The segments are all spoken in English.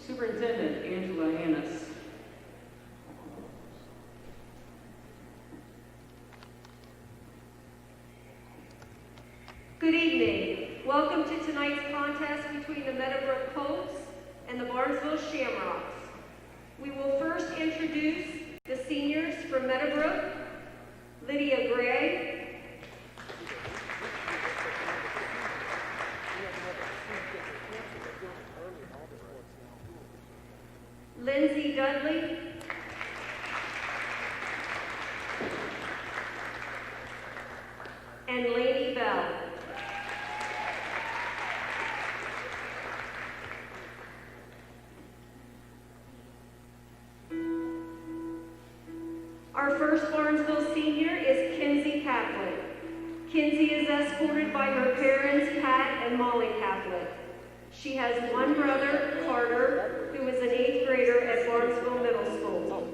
Superintendent Angela Hannes. Good evening. Welcome to tonight's contest between the Meadowbrook Colts and the Barnesville Shamrocks. We will first introduce the seniors from Meadowbrook, Lydia Gray, Lindsay Dudley, and Lainey Bell. Our first Barnesville senior is Kinsey Caplett. Kinsey is escorted by her parents, Pat and Molly Caplett. She has one brother, Carter, who is an 8th grader at Barnesville Middle School.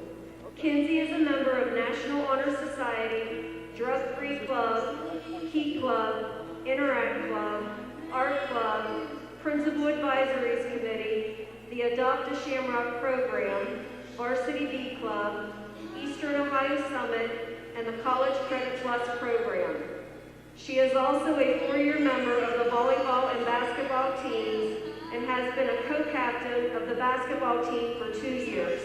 Kinsey is a member of National Honor Society, Drug Free Club, Key Club, Interact Club, Art Club, Principal Advisories Committee, the Adopt a Shamrock Program, Varsity B Club, Eastern Ohio Summit, and the College Credit Plus program. She is also a 4-year member of the volleyball and basketball teams and has been a co-captain of the basketball team for 2 years.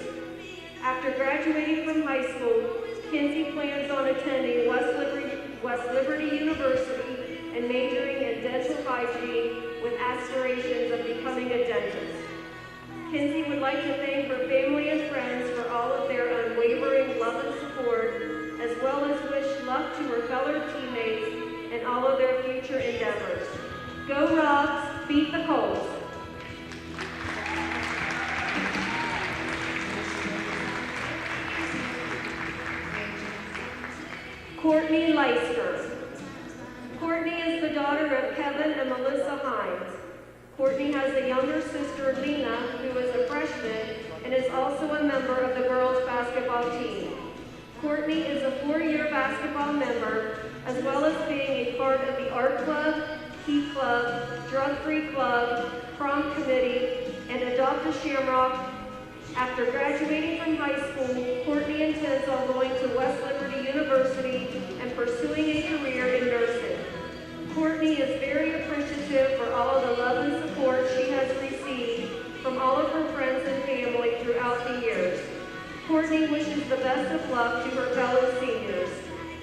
After graduating from high school, Kinsey plans on attending West Liberty University and majoring in dental hygiene with aspirations of becoming a dentist. Kinsey would like to thank her family and friends for all of their unwavering love and support, as well as wish luck to her fellow teammates and all of their future endeavors. Go Rocks, beat the Colts. Courtney Leister. Courtney is the daughter of Kevin and Melissa Hines. Courtney has a younger sister, Lena, who is a freshman and is also a member of the girls' basketball team. Courtney is a 4-year basketball member, as well as being a part of the Art Club, Key Club, Drug Free Club, Prom Committee, and Adopt a Shamrock. After graduating from high school, Courtney intends on going to West Liberty University and pursuing a career in nursing. Courtney is very appreciative for all of the love and support she has received from all of her friends and family throughout the years. Courtney wishes the best of luck to her fellow seniors.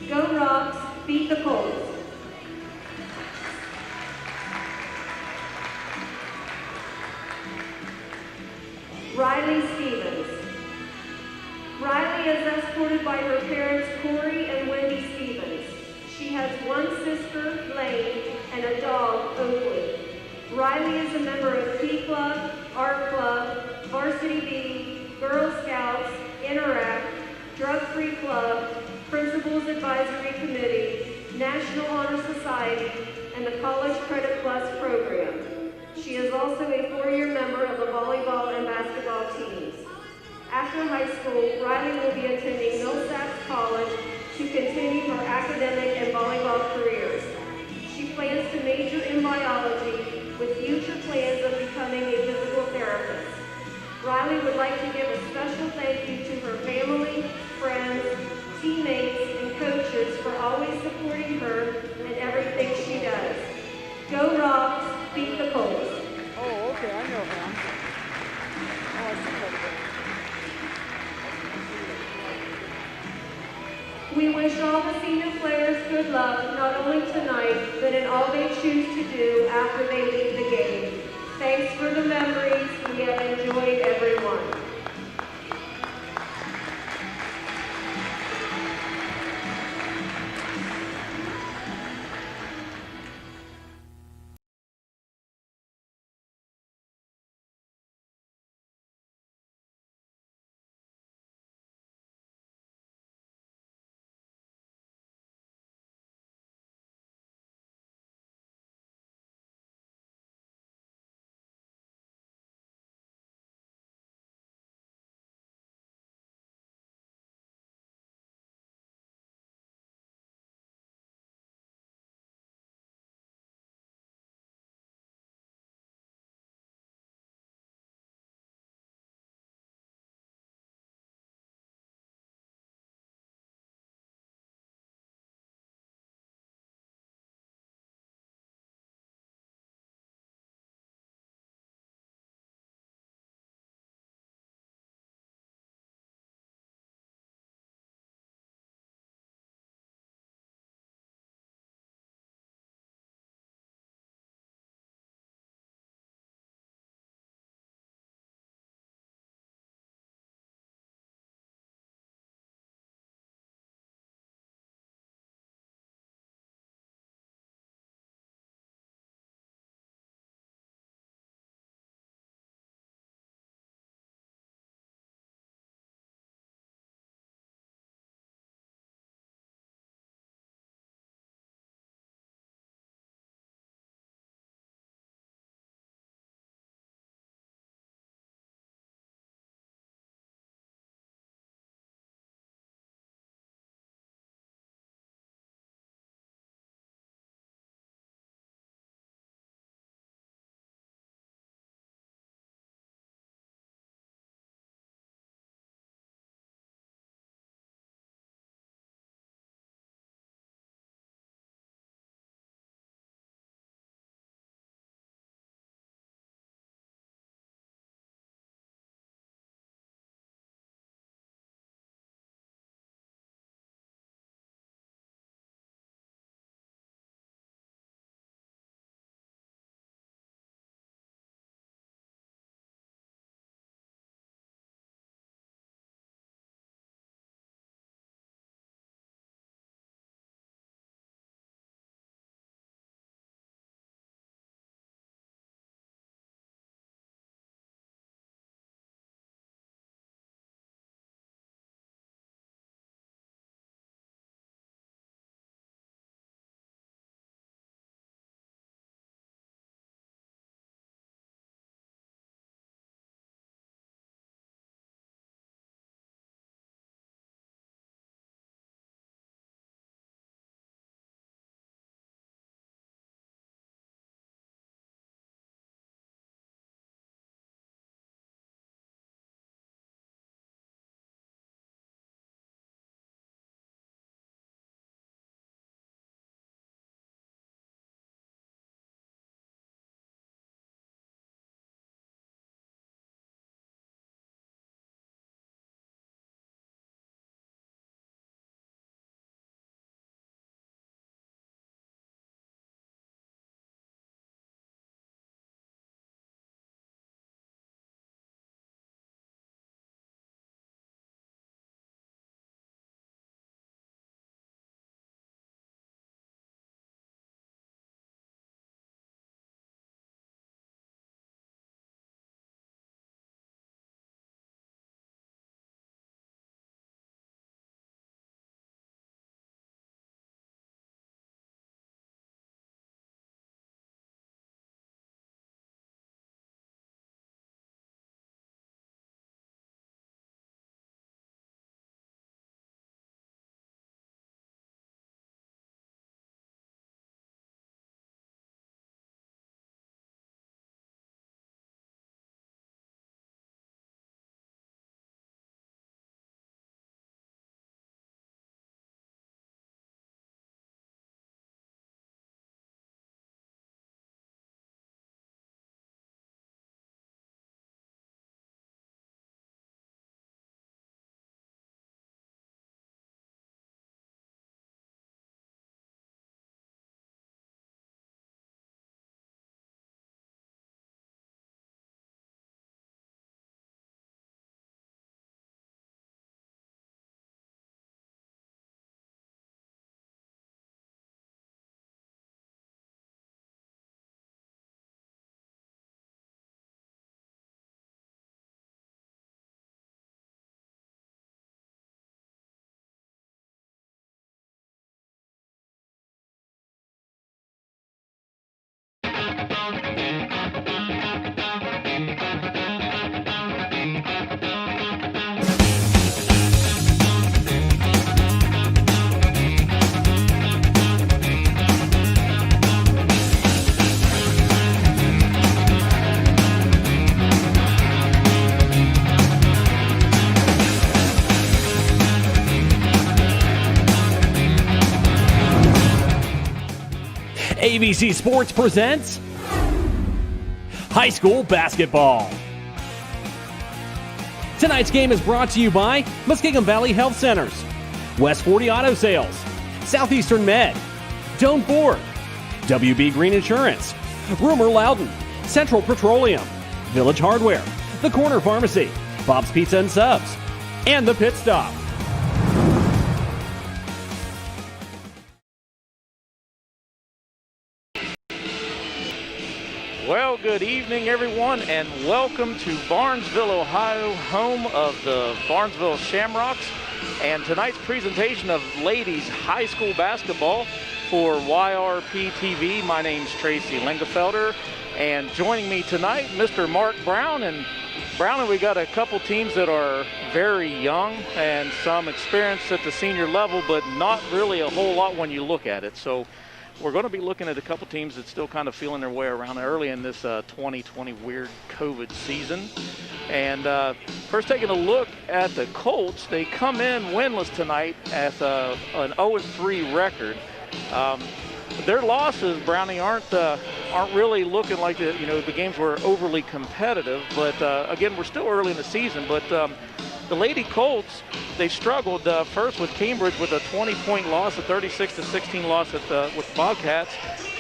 Go Rocks, beat the Colts. Riley Stevens. Riley is escorted by her parents, Corey and Wendy Stevens. She has one sister, Lane, and a dog, Oakwood. Riley is a member of Key Club, Art Club, Varsity B, Girl Scouts, Interact, Drug Free Club, Principals Advisory Committee, National Honor Society, and the College Credit Plus program. She is also a 4-year member of the volleyball and basketball teams. After high school, Riley will be attending Millsaps College to continue her academic and volleyball careers. She plans to major in biology with future plans of becoming a physical therapist. Riley would like to give a special thank you to her family, friends, teammates, and coaches for always supporting her in everything she does. Go Rocks, beat the Colts. Oh, okay, I know him. Oh, I see that. We wish all the senior players good luck, not only tonight, but in all they choose to do after they leave the game. Thanks for the memories. We have enjoyed everyone. ABC Sports presents high school basketball. Tonight's game is brought to you by Muskingum Valley Health Centers, West 40 Auto Sales, Southeastern Med, Doan Ford, WB Green Insurance, Rumor Loudon, Central Petroleum, Village Hardware, The Corner Pharmacy, Bob's Pizza and Subs, and The Pit Stop. Well, good evening, everyone, and welcome to Barnesville, Ohio, home of the Barnesville Shamrocks, and tonight's presentation of ladies high school basketball for YRP TV. My name's Tracy Lingefelder, and joining me tonight, Mr. Mark Brown. And Brown, we got a couple teams that are very young and some experience at the senior level, but not really a whole lot when you look at it. So we're going to be looking at a couple teams that still kind of feeling their way around early in this 2020 weird COVID season. And first, taking a look at the Colts, they come in winless tonight at an 0-3 record. Their losses, Brownie, aren't really looking like the games were overly competitive. But again, we're still early in the season. But the Lady Colts, they struggled first with Cambridge with a 20-point loss, a 36-16 loss with the Bobcats,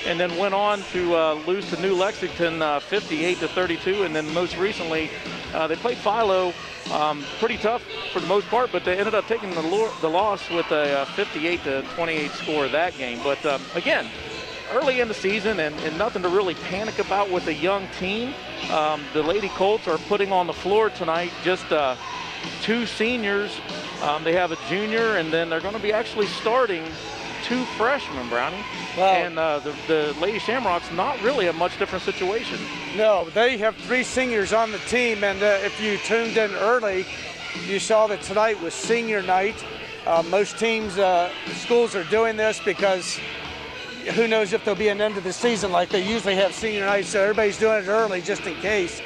and then went on to lose to New Lexington 58-32, and then most recently they played Philo pretty tough for the most part, but they ended up taking the loss with a 58-28 score that game. But again, early in the season and nothing to really panic about with a young team. The Lady Colts are putting on the floor tonight just two seniors. They have a junior, and then they're going to be actually starting two freshmen, Brownie. Wow. And the Lady Shamrocks, not really a much different situation. No, they have three seniors on the team, and if you tuned in early, you saw that tonight was senior night. Most teams, schools are doing this because who knows if there'll be an end of the season like they usually have senior night, so everybody's doing it early just in case.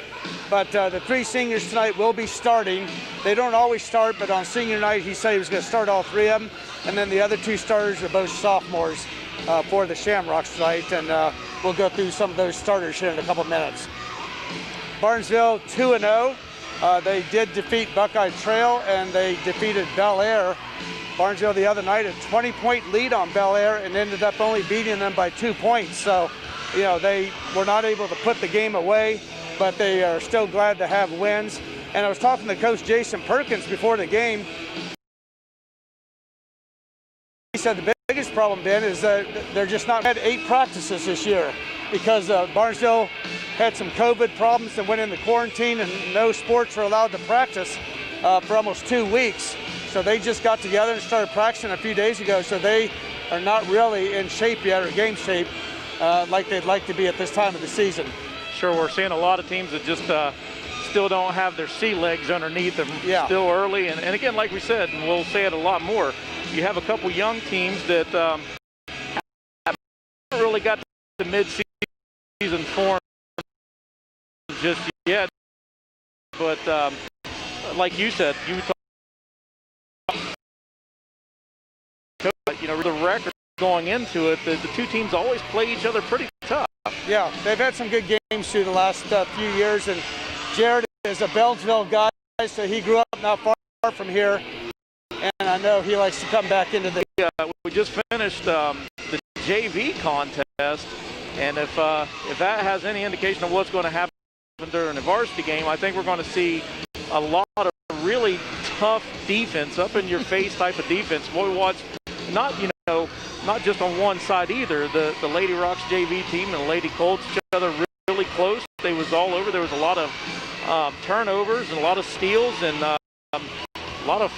But the three seniors tonight will be starting. They don't always start, but on senior night, he said he was going to start all three of them. And then the other two starters are both sophomores for the Shamrocks tonight. And we'll go through some of those starters here in a couple minutes. Barnesville 2-0. They did defeat Buckeye Trail, and they defeated Bel Air. Barnesville the other night, a 20-point lead on Bel Air, and ended up only beating them by 2 points. So, they were not able to put the game away, but they are still glad to have wins. And I was talking to Coach Jason Perkins before the game. He said the biggest problem, Ben, is that they're just not had 8 practices this year because Barnesville had some COVID problems and went into quarantine, and no sports were allowed to practice for almost 2 weeks. So they just got together and started practicing a few days ago. So they are not really in shape yet, or game shape, like they'd like to be at this time of the season. Sure, we're seeing a lot of teams that just still don't have their sea legs underneath them. Yeah. Still early. And again, like we said, and we'll say it a lot more, you have a couple young teams that haven't really got the mid-season form just yet. But like you said, the record going into it, the two teams always play each other pretty tough. Yeah, they've had some good games through the last few years, and Jared is a Beltsville guy, so he grew up not far from here, and I know he likes to come back into the... We just finished the JV contest, and if that has any indication of what's going to happen during the varsity game, I think we're going to see a lot of really tough defense, up-in-your-face type of defense. Boy, watch, not just on one side either. The Lady Rocks JV team and the Lady Colts each other really close. They was all over. There was a lot of turnovers and a lot of steals and a lot of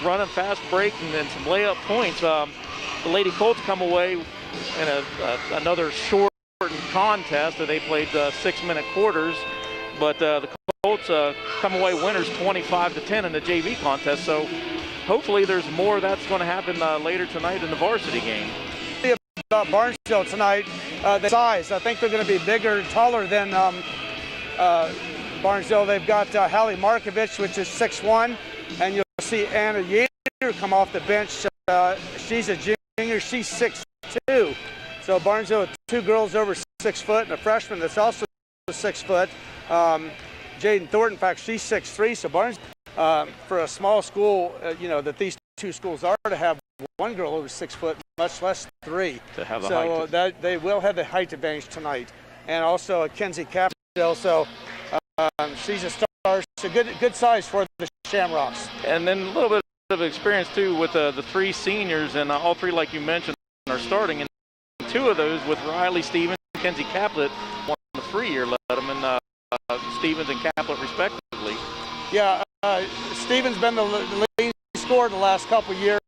running fast break and some layup points. The Lady Colts come away in another shortened contest that they played 6-minute quarters, but the Colts come away winners 25-10 in the JV contest. So hopefully there's more of that's going to happen later tonight in the varsity game. About Barnesville tonight, the size, I think they're going to be bigger and taller than Barnesville. They've got Hallie Markovich, which is 6'1", and you'll see Anna Yater come off the bench. She's a junior, she's 6'2". So Barnesville with 2 girls over 6 foot and a freshman that's also 6 foot. Jaden Thornton, in fact, she's 6'3", so Barnesville, for a small school, that these 2 schools are, to have 1 girl over 6 foot, much less 3. To have the so height. they will have the height advantage tonight. And also Kinsey Capdale, so she's a star. So good size for the Shamrocks. And then a little bit of experience too with the 3 seniors, and all 3, like you mentioned, are starting. And 2 of those with Riley Stevens and Kenzie Caplet won the 3-year letterman, Stevens and Caplet respectively. Yeah, Stevens been the leading scorer the last couple of years,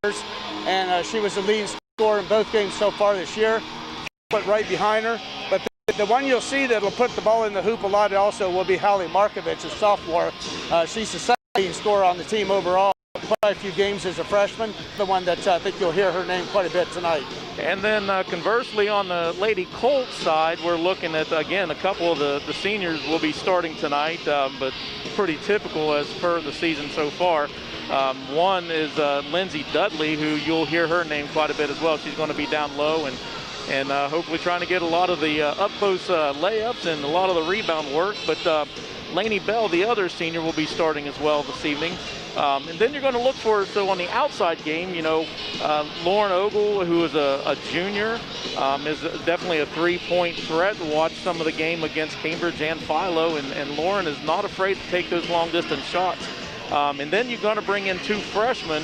and she was the leading scorer in both games so far this year. Put right behind her, but the one you'll see that'll put the ball in the hoop a lot also will be Hallie Markovich, a sophomore. She's the second leading scorer on the team overall. Quite a few games as a freshman. The one that I think you'll hear her name quite a bit tonight. And then conversely, on the Lady Colts side, we're looking at, again, a couple of the seniors will be starting tonight, but pretty typical as per the season so far. One is Lindsay Dudley, who you'll hear her name quite a bit as well. She's going to be down low and hopefully trying to get a lot of the up-close layups and a lot of the rebound work. But Lainey Bell, the other senior, will be starting as well this evening. And then you're going to look for, so on the outside game, Lauren Ogle, who is a junior, is definitely a 3-point threat. Watch some of the game against Cambridge and Philo, and Lauren is not afraid to take those long-distance shots. And then you're going to bring in 2 freshmen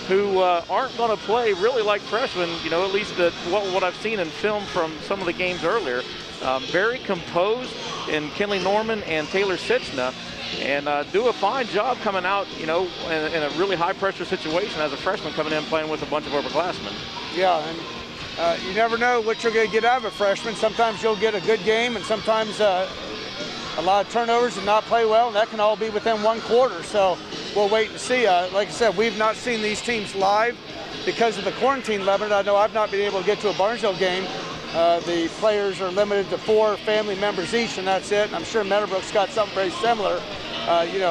who aren't going to play really like freshmen, at least what I've seen in film from some of the games earlier. Very composed in Kinley Norman and Taylor Sitchna, and do a fine job coming out, in a really high-pressure situation as a freshman coming in playing with a bunch of upperclassmen. Yeah, and you never know what you're going to get out of a freshman. Sometimes you'll get a good game, and sometimes a lot of turnovers and not play well, and that can all be within 1 quarter. So we'll wait and see. Like I said, we've not seen these teams live because of the quarantine limit. I know I've not been able to get to a Barnesville game. The players are limited to 4 family members each, and that's it. And I'm sure Meadowbrook's got something very similar,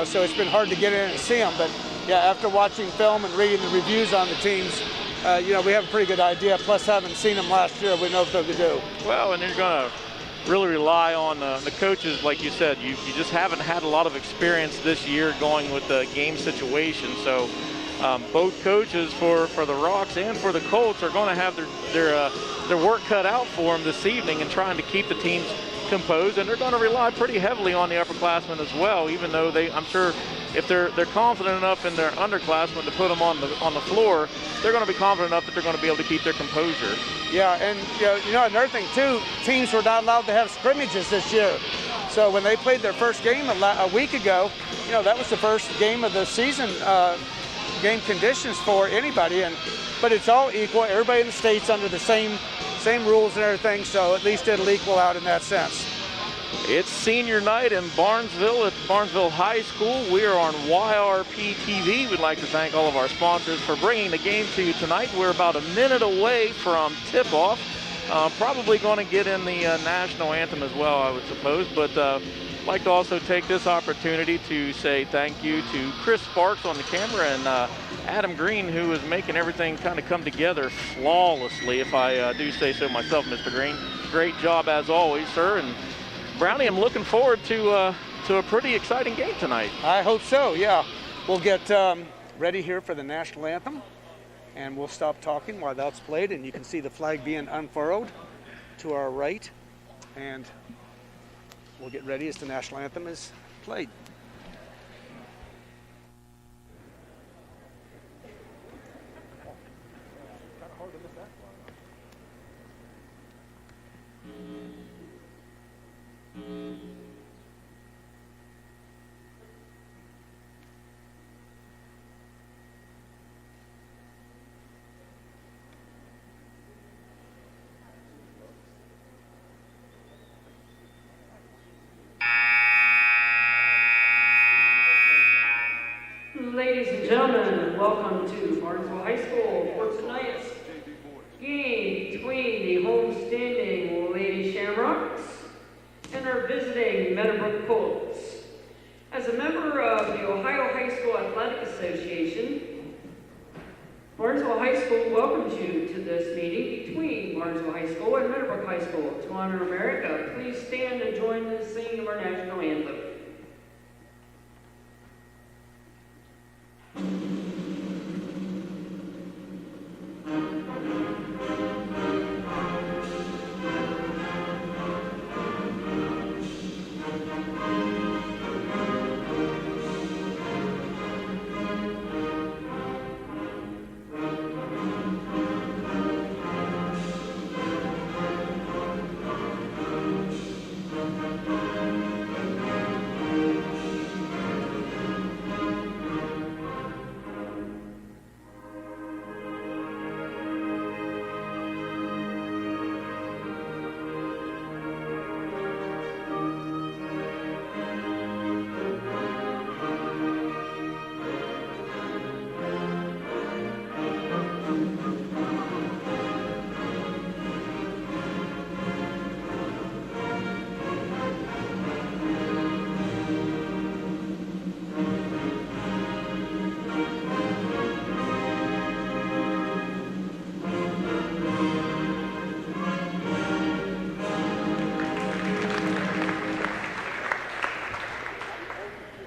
so it's been hard to get in and see them. But yeah, after watching film and reading the reviews on the teams, we have a pretty good idea. Plus, having seen them last year, we know what they could do. Well, and you're going to really rely on the coaches, like you said. You just haven't had a lot of experience this year going with the game situation. So both coaches for the Rocks and for the Colts are going to have their work cut out for them this evening in trying to keep the teams composed, and they're going to rely pretty heavily on the upperclassmen as well, even though I'm sure if they're confident enough in their underclassmen to put them on the floor, they're going to be confident enough that they're going to be able to keep their composure. Yeah, and another thing too, teams were not allowed to have scrimmages this year. So when they played their first game a week ago, that was the first game of the season, game conditions for anybody, but it's all equal. Everybody in the state's under the same rules and everything, so at least it'll equal out in that sense. It's senior night in Barnesville at Barnesville High School. We are on YRP TV. We'd like to thank all of our sponsors for bringing the game to you tonight. We're about a minute away from tip-off. Probably going to get in the national anthem as well, I would suppose, but I'd like to also take this opportunity to say thank you to Chris Sparks on the camera and Adam Green, who is making everything kind of come together flawlessly, if I do say so myself, Mr. Green. Great job as always, sir. And Brownie, I'm looking forward to a pretty exciting game tonight. I hope so, yeah. We'll get ready here for the national anthem, and we'll stop talking while that's played, and you can see the flag being unfurled to our right, and we'll get ready as the national anthem is played. Ladies and gentlemen, welcome to Barnesville High School for tonight's game between the homestanding Lady Shamrocks and our visiting Meadowbrook Colts. As a member of the Ohio High School Athletic Association, Barnesville Barnesville High School welcomes you to this meeting between Barnesville High School and Meadowbrook High School. To honor America, please stand and join in the singing of our national anthem.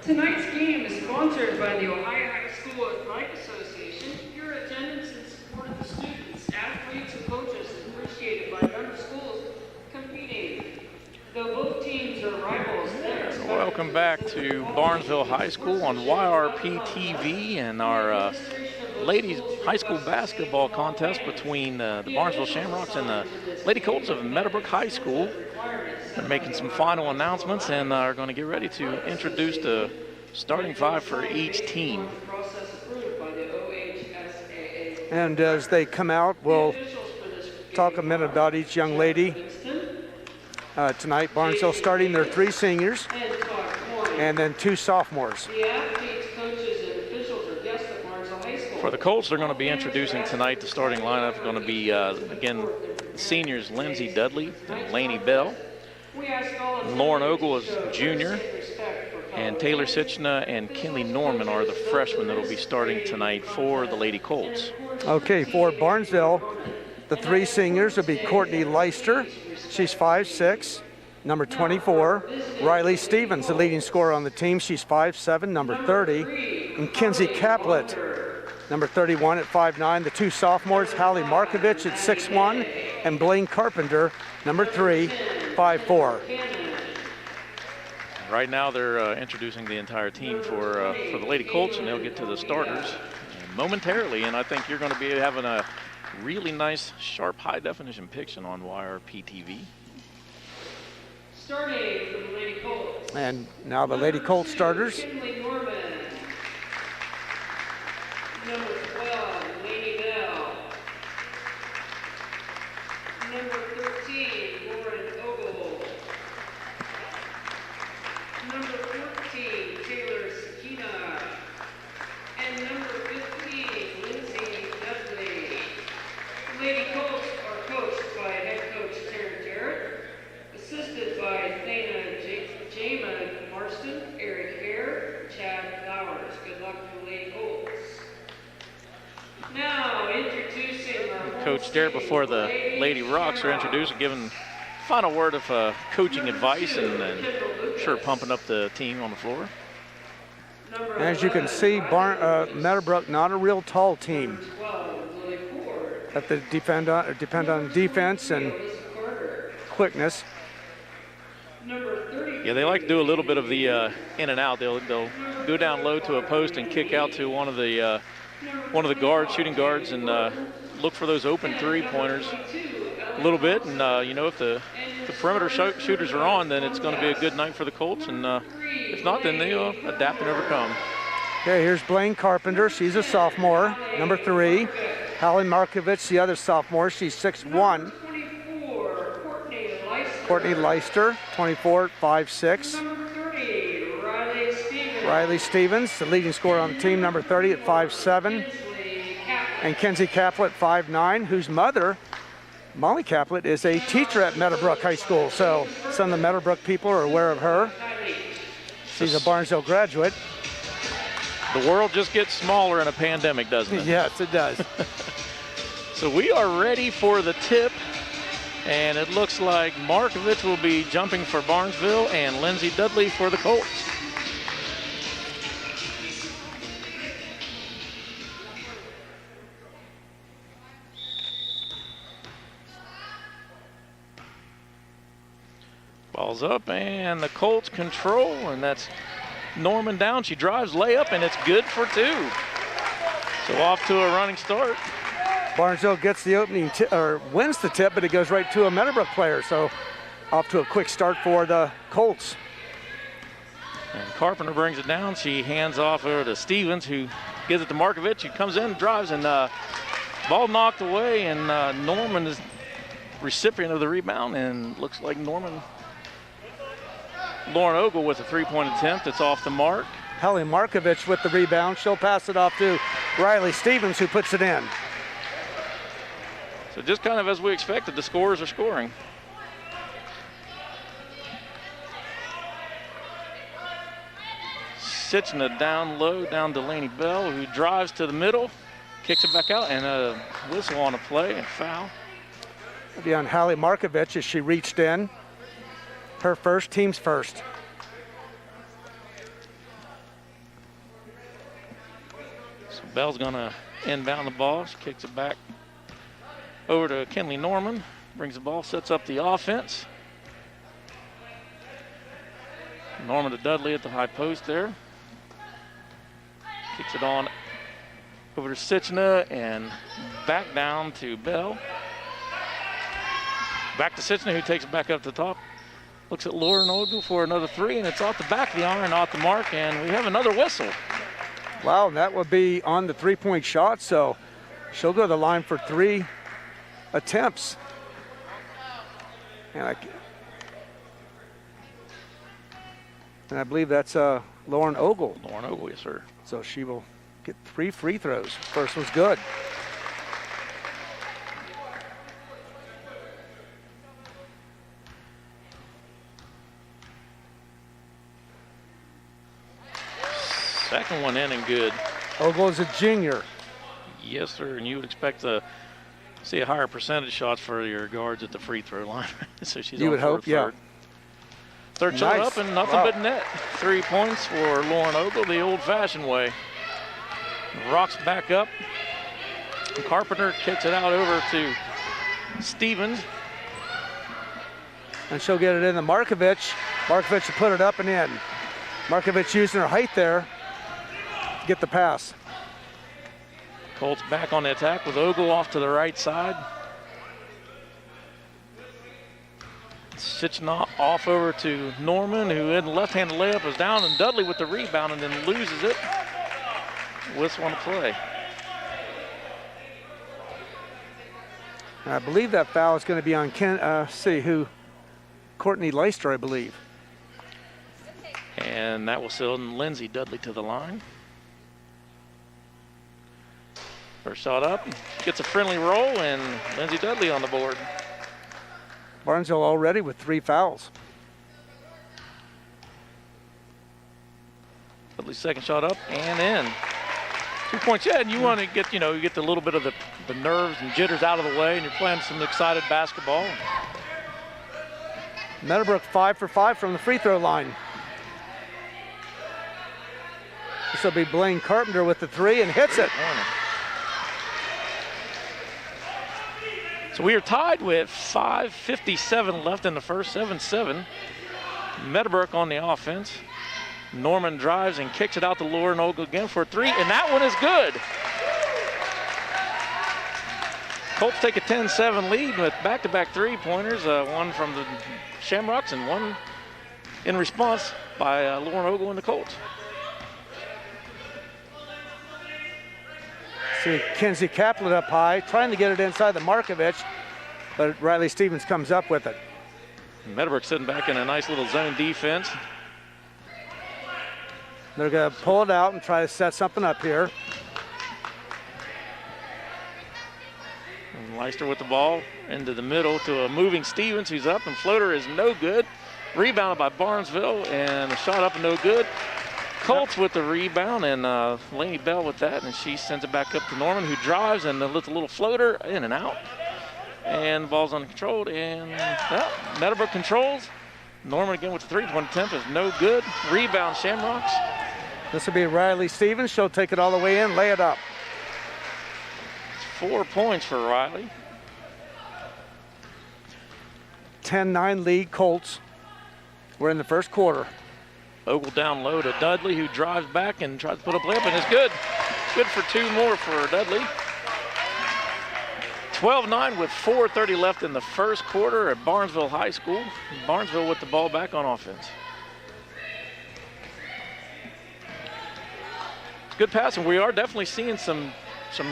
Tonight's game is sponsored by the Ohio High School Athletic Association. Your attendance and support of the students, athletes, and coaches is appreciated by member schools competing. Though both teams are rivals, Welcome back to Barnesville High School on YRP TV and our ladies high school basketball contest between the Barnesville Shamrocks and the Lady Colts of Meadowbrook High School. They're making some final announcements and are going to get ready to introduce the starting five for each team. And as they come out, we'll talk a minute about each young lady. Tonight, Barnesville starting their 3 seniors and then 2 sophomores. For the Colts, they're going to be introducing tonight the starting lineup. Going to be, again, seniors Lindsay Dudley and Lainey Bell. Lauren Ogle is junior, and Taylor Sitchna and Kinley Norman are the freshmen that will be starting tonight for the Lady Colts. Okay, for Barnesville, the 3 seniors will be Courtney Leister. She's 5'6", number 24. Riley Stevens, the leading scorer on the team. She's 5'7", number 30. And Kinsey Caplet, number 31 at 5'9". The 2 sophomores, Hallie Markovich at 6'1", and Blaine Carpenter, number 3, 5'4". Right now they're introducing the entire team for the Lady Colts, and they'll get to the starters momentarily. And I think you're going to be having a really nice, sharp, high-definition picture on YRP TV. Starting for the Lady Colts. And now the Lady Colts starters. Kinley Norman. Number 12, Lainey Bell. Number 13, Lauren Ogle. Number 14, Taylor Sakina. And number 15, Lindsay Dudley. The Lady Colts are coached by head coach Taryn Jarrett, assisted by Thana Jama Marston, Eric Hare, Chad Flowers. Good luck to the Lady Colts. Now introducing our Coach Jarrett, before the Lady Rocks are introduced, giving final word of coaching advice and sure pumping up the team on the floor. As you can see, Meadowbrook not a real tall team. Have to depend on defense and quickness. Yeah, they like to do a little bit of the in and out. They'll go down low to a post and kick out to one of the guards, shooting guards, and look for those open 3-pointers a little bit. And you know, if the perimeter shooters are on, then it's going to be a good night for the Colts. And if not, then they'll adapt and overcome. Okay, here's Blaine Carpenter. She's a sophomore, number 3. Hallie Markovich, the other sophomore. She's 6'1". Courtney Leister, 24, 5'6". Riley Stevens, the leading scorer on the team, number 30 at 5'7". And Kinsey Caplet, 5'9", whose mother, Molly Caplet, is a teacher at Meadowbrook High School. So some of the Meadowbrook people are aware of her. She's a Barnesville graduate. The world just gets smaller in a pandemic, doesn't it? Yes, it does. So we are ready for the tip, and it looks like Markovich will be jumping for Barnesville and Lindsay Dudley for the Colts. Ball's up, and the Colts control, and that's Norman down. She drives, layup, and it's good for 2. So off to a running start. Barnesville gets the opening or wins the tip, but it goes right to a Meadowbrook player. So off to a quick start for the Colts. And Carpenter brings it down. She hands off over to Stevens, who gives it to Markovich, who comes in, drives, and ball knocked away, and Norman is recipient of the rebound, and looks like Lauren Ogle with a 3-point attempt. It's off the mark. Hallie Markovich with the rebound. She'll pass it off to Riley Stevens, who puts it in. So just kind of as we expected, the scorers are scoring. Sitchna down low, down Delaney Bell, who drives to the middle, kicks it back out, and a whistle on a play, and foul. It'll be on Hallie Markovich as she reached in. Her first, team's first. So Bell's gonna inbound the ball. She kicks it back over to Kenley Norman. Brings the ball, sets up the offense. Norman to Dudley at the high post there. Kicks it on over to Sitchna and back down to Bell. Back to Sitchna, who takes it back up to the top. Looks at Lauren Ogle for another 3, and it's off the back of the iron, off the mark, and we have another whistle. Wow, that would be on the 3-point shot, so she'll go to the line for 3 attempts. And I believe that's Lauren Ogle. Lauren Ogle, yes, sir. So she will get 3 free throws. First one's good. Second one in and good. Ogle is a junior. Yes, sir, and you would expect to see a higher percentage shots for your guards at the free throw line. So she's You on would for hope, a yeah. third. Third shot Nice. up and nothing Wow. but net. 3 points for Lauren Ogle the old-fashioned way. Rocks back up. Carpenter kicks it out over to Stevens. And she'll get it in to Markovich. Markovich will put it up and in. Markovich using her height there to get the pass. Colts back on the attack with Ogle off to the right side. Sitchna off over to Norman, who in the left-handed layup was down, and Dudley with the rebound and then loses it. Whistle on the play. And I believe that foul is going to be on Courtney Leister, I believe. And that will send Lindsay Dudley to the line. First shot up, gets a friendly roll, and Lindsay Dudley on the board. Barnesville already with 3 fouls. Dudley's second shot up and in. 2 points, yeah, and you want to get, you get a little bit of the nerves and jitters out of the way, and you're playing some excited basketball. Meadowbrook 5 for 5 from the free throw line. This will be Blaine Carpenter with the 3 and hits it. So we are tied with 5:57 left in the first, 7-7. Meadowbrook on the offense. Norman drives and kicks it out to Lauren Ogle again for a 3, and that one is good. Colts take a 10-7 lead with back-to-back 3-pointers, one from the Shamrocks and one in response by Lauren Ogle and the Colts. See Kenzie Kaplan up high, trying to get it inside the Markovich, but Riley Stevens comes up with it. Meadowbrook sitting back in a nice little zone defense. They're going to pull it out and try to set something up here. And Leister with the ball into the middle to a moving Stevens, who's up, and floater is no good. Rebounded by Barnesville, and a shot up and no good. Colts with the rebound, and Lainey Bell with that, and she sends it back up to Norman, who drives and lets a little floater in and out. And the ball's uncontrolled, and Meadowbrook controls. Norman again with the three-point attempt is no good. Rebound, Shamrocks. This will be Riley Stevens. She'll take it all the way in, lay it up. 4 points for Riley. 10-9 lead Colts. We're in the first quarter. Ogle down low to Dudley, who drives back and tries to put up layup, and it's good. Good for 2 more for Dudley. 12-9 with 4:30 left in the first quarter at Barnesville High School. Barnesville with the ball back on offense. Good pass, and we are definitely seeing some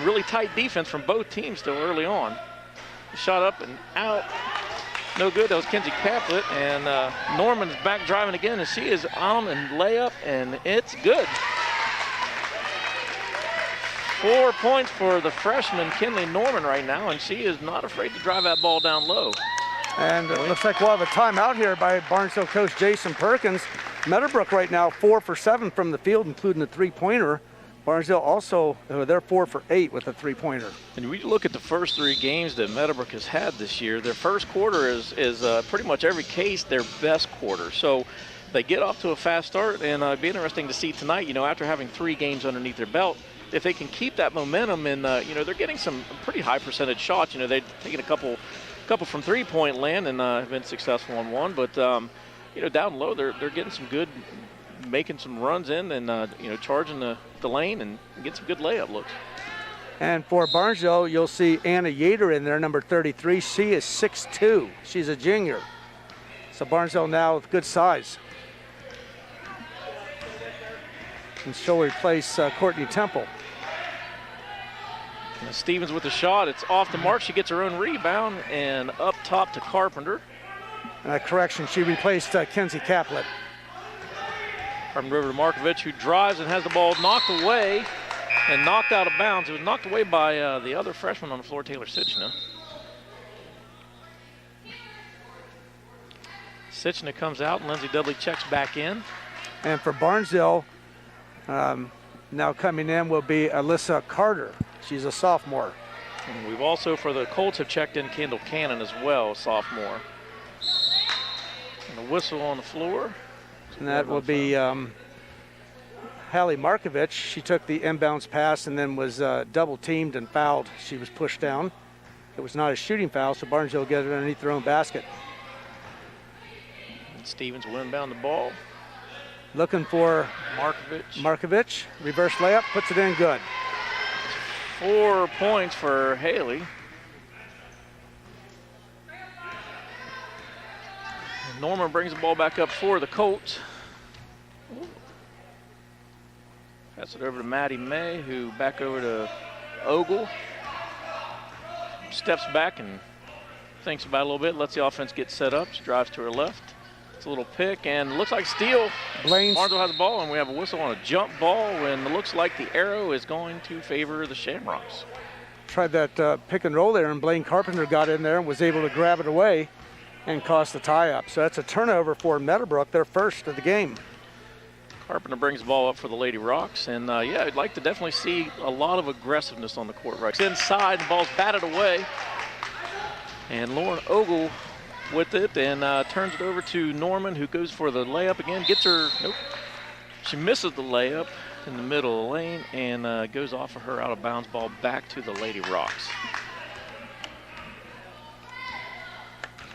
really tight defense from both teams still early on. Shot up and out. No good. That was Kenzie Caplet, and Norman's back driving again, and she is on and layup, and it's good. 4 points for the freshman Kinley Norman right now, and she is not afraid to drive that ball down low. And it looks like we'll have a timeout here by Barnesville coach Jason Perkins. Meadowbrook right now 4 for 7 from the field, including a three-pointer. Barnesville also, they're 4 for 8 with a three-pointer. And we look at the first 3 games that Meadowbrook has had this year. Their first quarter is pretty much every case their best quarter. So they get off to a fast start, and it'd be interesting to see tonight, after having 3 games underneath their belt, if they can keep that momentum, and they're getting some pretty high percentage shots. They've taken a couple from three-point land and have been successful on one, but down low they're getting some good, making some runs in, and charging the lane and get some good layup looks. And for Barnesville, you'll see Anna Yater in there, number 33. She is 6'2". She's a junior. So Barnesville now with good size. And she'll replace Courtney Temple. And Stevens with the shot. It's off the mark. She gets her own rebound, and up top to Carpenter. And a correction, she replaced Kenzie Caplet. Carpenter over to Markovich, who drives and has the ball knocked away and knocked out of bounds. It was knocked away by the other freshman on the floor, Taylor Sitchna. Sitchna comes out, and Lindsay Dudley checks back in. And for Barnesville, now coming in will be Alyssa Carter. She's a sophomore. And we've also, for the Colts, have checked in Kendall Cannon as well, sophomore. And a whistle on the floor. And that will be Hallie Markovich. She took the inbounds pass and then was double teamed and fouled. She was pushed down. It was not a shooting foul, so Barnesville will get it underneath their own basket. And Stevens will inbound the ball. Looking for Markovich. Reverse layup, puts it in good. 4 points for Haley. Norman brings the ball back up for the Colts. Pass it over to Maddie May, who back over to Ogle. Steps back and thinks about it a little bit, lets the offense get set up. She drives to her left. It's a little pick, and looks like steal. Barnesville has the ball, and we have a whistle on a jump ball, and it looks like the arrow is going to favor the Shamrocks. Tried that pick and roll there, and Blaine Carpenter got in there and was able to grab it away and cost the tie-up. So that's a turnover for Meadowbrook, their first of the game. Carpenter brings the ball up for the Lady Rocks, and I'd like to definitely see a lot of aggressiveness on the court. Right, it's inside, the ball's batted away, and Lauren Ogle with it, and turns it over to Norman, who goes for the layup again. Gets her, nope. She misses the layup in the middle of the lane, and goes off of her out of bounds ball back to the Lady Rocks.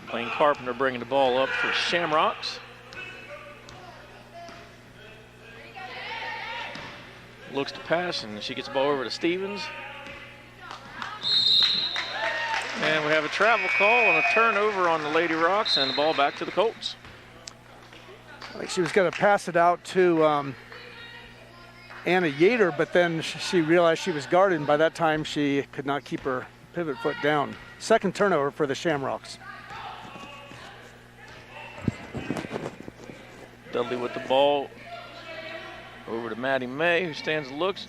Blaine Carpenter bringing the ball up for Shamrocks. Looks to pass, and she gets the ball over to Stevens. And we have a travel call and a turnover on the Lady Rocks, and the ball back to the Colts. Like she was going to pass it out to Anna Yater, but then she realized she was guarded, and by that time she could not keep her pivot foot down. Second turnover for the Shamrocks. Dudley with the ball over to Maddie May, who stands and looks.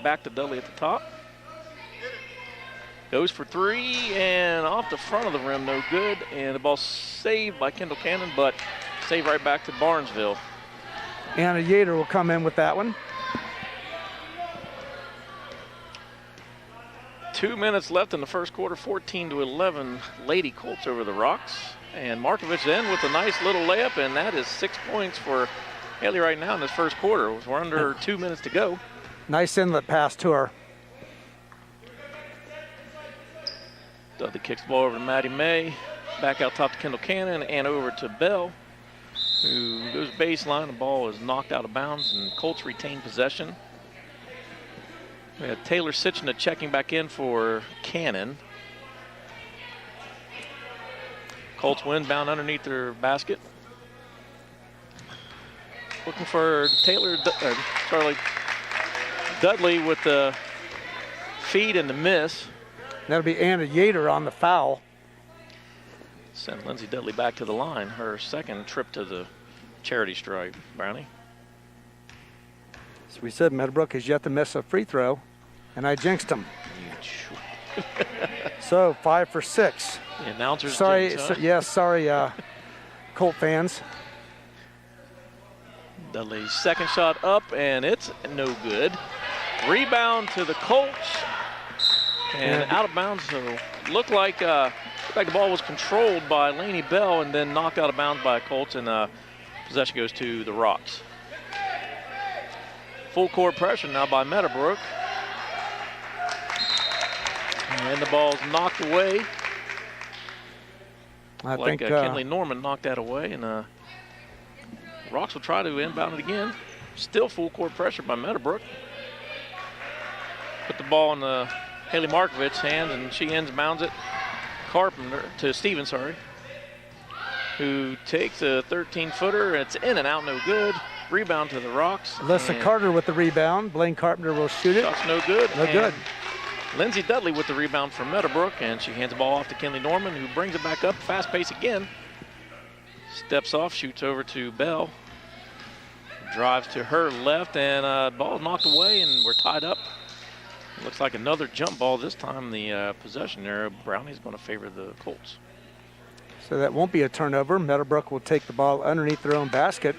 Back to Dudley at the top. Goes for three, and off the front of the rim, no good. And the ball saved by Kendall Cannon, but saved right back to Barnesville. Anna Yater will come in with that one. 2 minutes left in the first quarter, 14-11, Lady Colts over the Rocks. And Markovich then with a nice little layup, and that is 6 points for Haley right now in this first quarter. We're under 2 minutes to go. Nice inlet pass to her. Dudley kicks the ball over to Maddie May. Back out top to Kendall Cannon and over to Bell, who goes baseline. The ball is knocked out of bounds, and Colts retain possession. We have Taylor Sitchna checking back in for Cannon. Colts windbound underneath their basket. Looking for Dudley with the feed and the miss. That'll be Anna Yater on the foul. Send Lindsay Dudley back to the line. Her second trip to the charity stripe, Brownie. As we said, Meadowbrook has yet to miss a free throw, and I jinxed him. So 5 for 6. The announcers. Sorry, sorry, Colt fans. Dudley's second shot up, and it's no good. Rebound to the Colts, and out of bounds. So looked like the ball was controlled by Lainey Bell and then knocked out of bounds by Colts, and possession goes to the Rocks. Full court pressure now by Meadowbrook. And the ball's knocked away. I think Kinley Norman knocked that away, and Rocks will try to inbound it again. Still full court pressure by Meadowbrook. Put the ball in Haley Markovich's hands, and she inbounds it to Stevens, who takes a 13-footer. It's in and out, no good. Rebound to the Rocks. Alyssa Carter with the rebound. Blaine Carpenter will shoot it. Shot's no good. No good. Lindsay Dudley with the rebound from Meadowbrook, and she hands the ball off to Kinley Norman, who brings it back up, fast pace again. Steps off, shoots over to Bell. Drives to her left, and ball knocked away, and we're tied up. Looks like another jump ball this time. The possession there, Brownie's going to favor the Colts. So that won't be a turnover. Meadowbrook will take the ball underneath their own basket.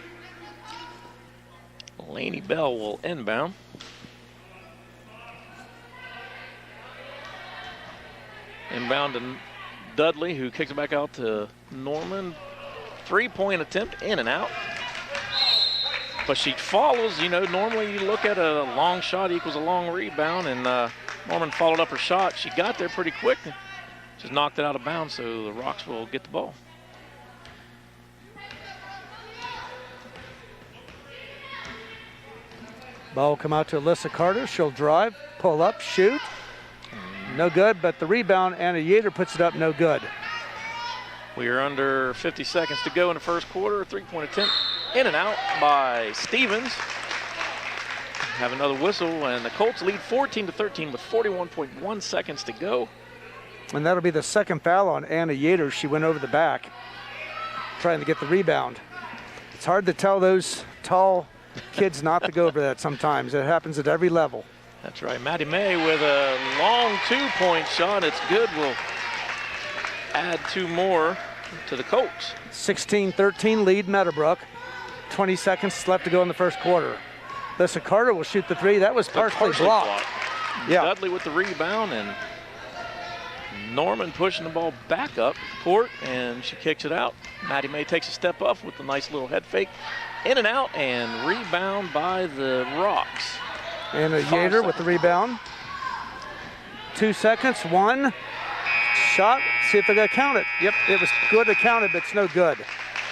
Lainey Bell will inbound. Inbound to Dudley, who kicks it back out to Norman. Three-point attempt, in and out. But she follows. You know, normally you look at a long shot equals a long rebound, and Norman followed up her shot. She got there pretty quick. Just knocked it out of bounds, so the Rocks will get the ball. Ball will come out to Alyssa Carter. She'll drive, pull up, shoot. No good, but the rebound, Anna Yater puts it up, no good. We are under 50 seconds to go in the first quarter. Three-point attempt, in and out by Stevens. Have another whistle, and the Colts lead 14-13 with 41.1 seconds to go. And that'll be the second foul on Anna Yater. She went over the back, trying to get the rebound. It's hard to tell those tall kids not to go over that sometimes. It happens at every level. That's right. Maddie May with a long two-point shot. It's good. We'll add two more to the Colts. 16-13 lead Meadowbrook. 20 seconds left to go in the first quarter. Alyssa Carter will shoot the three. That was partially blocked. Yeah. Dudley with the rebound, and Norman pushing the ball back up court, and she kicks it out. Maddie May takes a step up with a nice little head fake. In and out, and rebound by the Rocks. And Yater with the rebound. 2 seconds, one shot. See if they're going to count it. Yep, it was good to count it, but it's no good.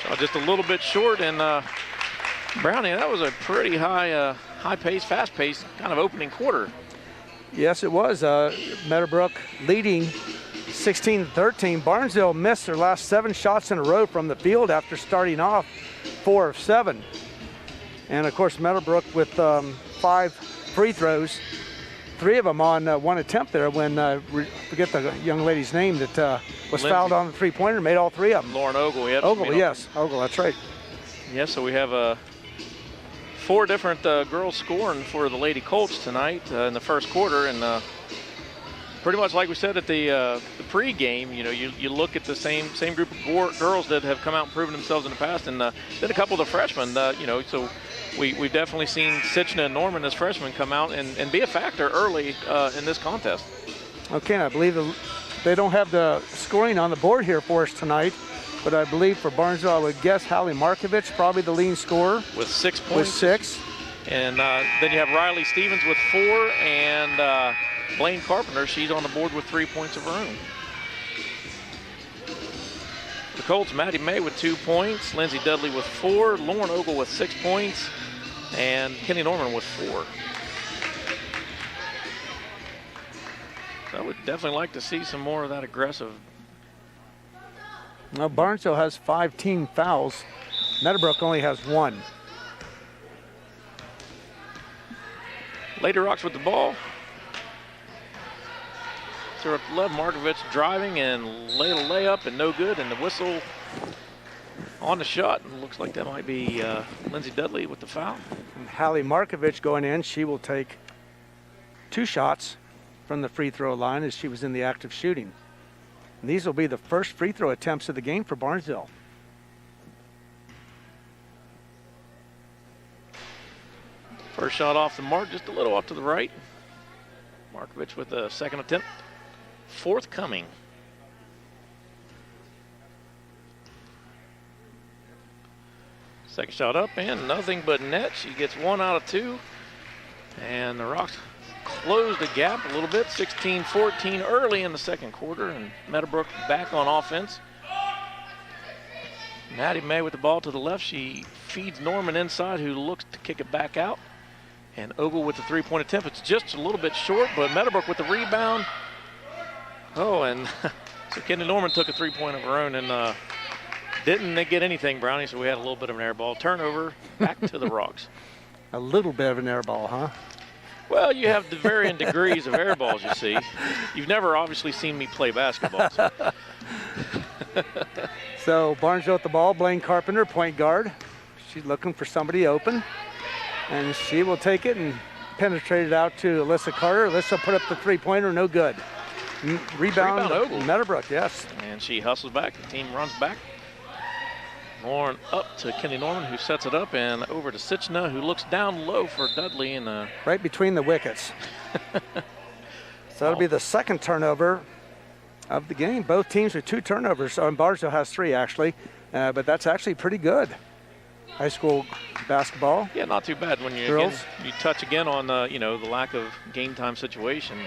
Shot just a little bit short, and Brownie, that was a pretty high pace, fast pace kind of opening quarter. Yes, it was. Meadowbrook leading 16-13. Barnesville missed their last 7 shots in a row from the field after starting off 4 of 7. And of course, Meadowbrook with 5 free throws, 3 of them on one attempt there when, forget the young lady's name that was Lindsay. Fouled on the three-pointer, made all 3 of them. Lauren Ogle, yes. Ogle, yes. Ogle, that's right. Yeah, so we have 4 different girls scoring for the Lady Colts tonight in the first quarter, and pretty much like we said at the pregame, you look at the same group of girls that have come out and proven themselves in the past, and then a couple of the freshmen, so we've definitely seen Sitchna and Norman as freshmen come out and be a factor early in this contest. Okay, and I believe they don't have the scoring on the board here for us tonight, but I believe for Barnesville, I would guess Hallie Markovich, probably the leading scorer. With 6 points. With 6. And then you have Riley Stevens with 4, and Blaine Carpenter, she's on the board with 3 points of her own. The Colts, Maddie May with 2 points, Lindsay Dudley with 4, Lauren Ogle with 6 points, and Kenny Norman with 4. So I would definitely like to see some more of that aggressive. Now Barnesville has 5 team fouls. Meadowbrook only has 1. Lady Rocks with the ball. They're up to left. Markovich driving and lay a layup and no good. And the whistle on the shot. And looks like that might be Lindsay Dudley with the foul. And Hallie Markovich going in. She will take 2 shots from the free throw line as she was in the act of shooting. And these will be the first free throw attempts of the game for Barnesville. First shot off the mark, just a little off to the right. Markovich with a second attempt. Fourth coming. Second shot up and nothing but net. She gets 1 out of 2. And the Rocks closed the gap a little bit, 16-14 early in the second quarter, and Meadowbrook back on offense. Maddie May with the ball to the left. She feeds Norman inside, who looks to kick it back out. And Ogle with the 3-point attempt. It's just a little bit short, but Meadowbrook with the rebound. Oh, and so Kenny Norman took a 3-point of her own and didn't get anything, Brownie, so we had a little bit of an air ball. Turnover back to the Rocks. A little bit of an air ball, huh? Well, you have the varying degrees of air balls, you see. You've never obviously seen me play basketball. So. So Barnesville with the ball, Blaine Carpenter, point guard. She's looking for somebody open. And she will take it and penetrate it out to Alyssa Carter. Alyssa put up the 3-pointer, no good. Rebound Ogle. Meadowbrook, yes. And she hustles back. The team runs back. Lauren up to Kenny Norman, who sets it up, and over to Sitchna, who looks down low for Dudley. And right between the wickets. So that'll be the second turnover of the game. Both teams with 2 turnovers. And Barnesville has 3, actually. But that's actually pretty good. High school basketball. Yeah, not too bad when you touch again on the lack of game time situation.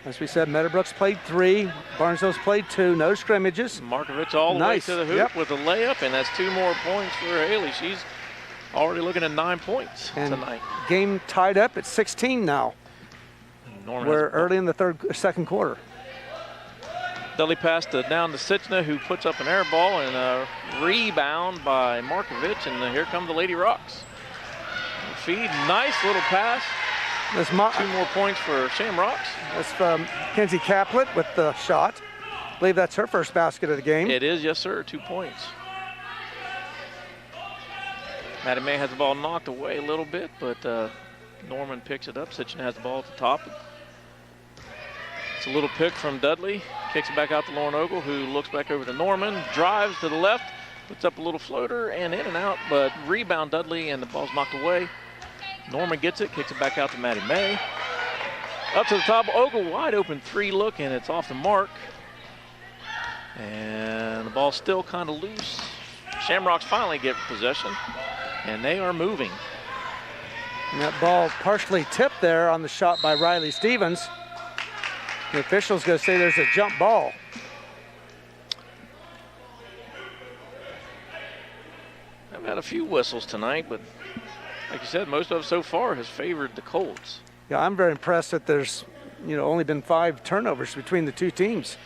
As we said, Meadowbrook's played 3, Barnesville's played 2, no scrimmages. Markovich all the way to the hoop with a layup, and that's 2 more points for Haley. She's already looking at 9 points tonight. Game tied up at 16 now. We're early in the second quarter. Dudley passed it down to Sitchna, who puts up an air ball, and a rebound by Markovich, and here come the Lady Rocks. Feed, nice little pass. 2 more points for Shamrocks. That's from Kenzie Caplett with the shot. I believe that's her first basket of the game. It is, yes, sir, 2 points. Maddie May has the ball knocked away a little bit, but Norman picks it up. Sitchna has the ball at the top. It's a little pick from Dudley. Kicks it back out to Lauren Ogle, who looks back over to Norman. Drives to the left. Puts up a little floater and in and out, but rebound Dudley, and the ball's knocked away. Norman gets it, kicks it back out to Maddie May. Up to the top, Ogle wide open 3 look, and it's off the mark. And the ball's still kind of loose. Shamrocks finally get possession, and they are moving. And that ball partially tipped there on the shot by Riley Stevens. The official's going to say there's a jump ball. I've had a few whistles tonight, but like you said, most of it so far has favored the Colts. Yeah, I'm very impressed that there's, only been 5 turnovers between the 2 teams,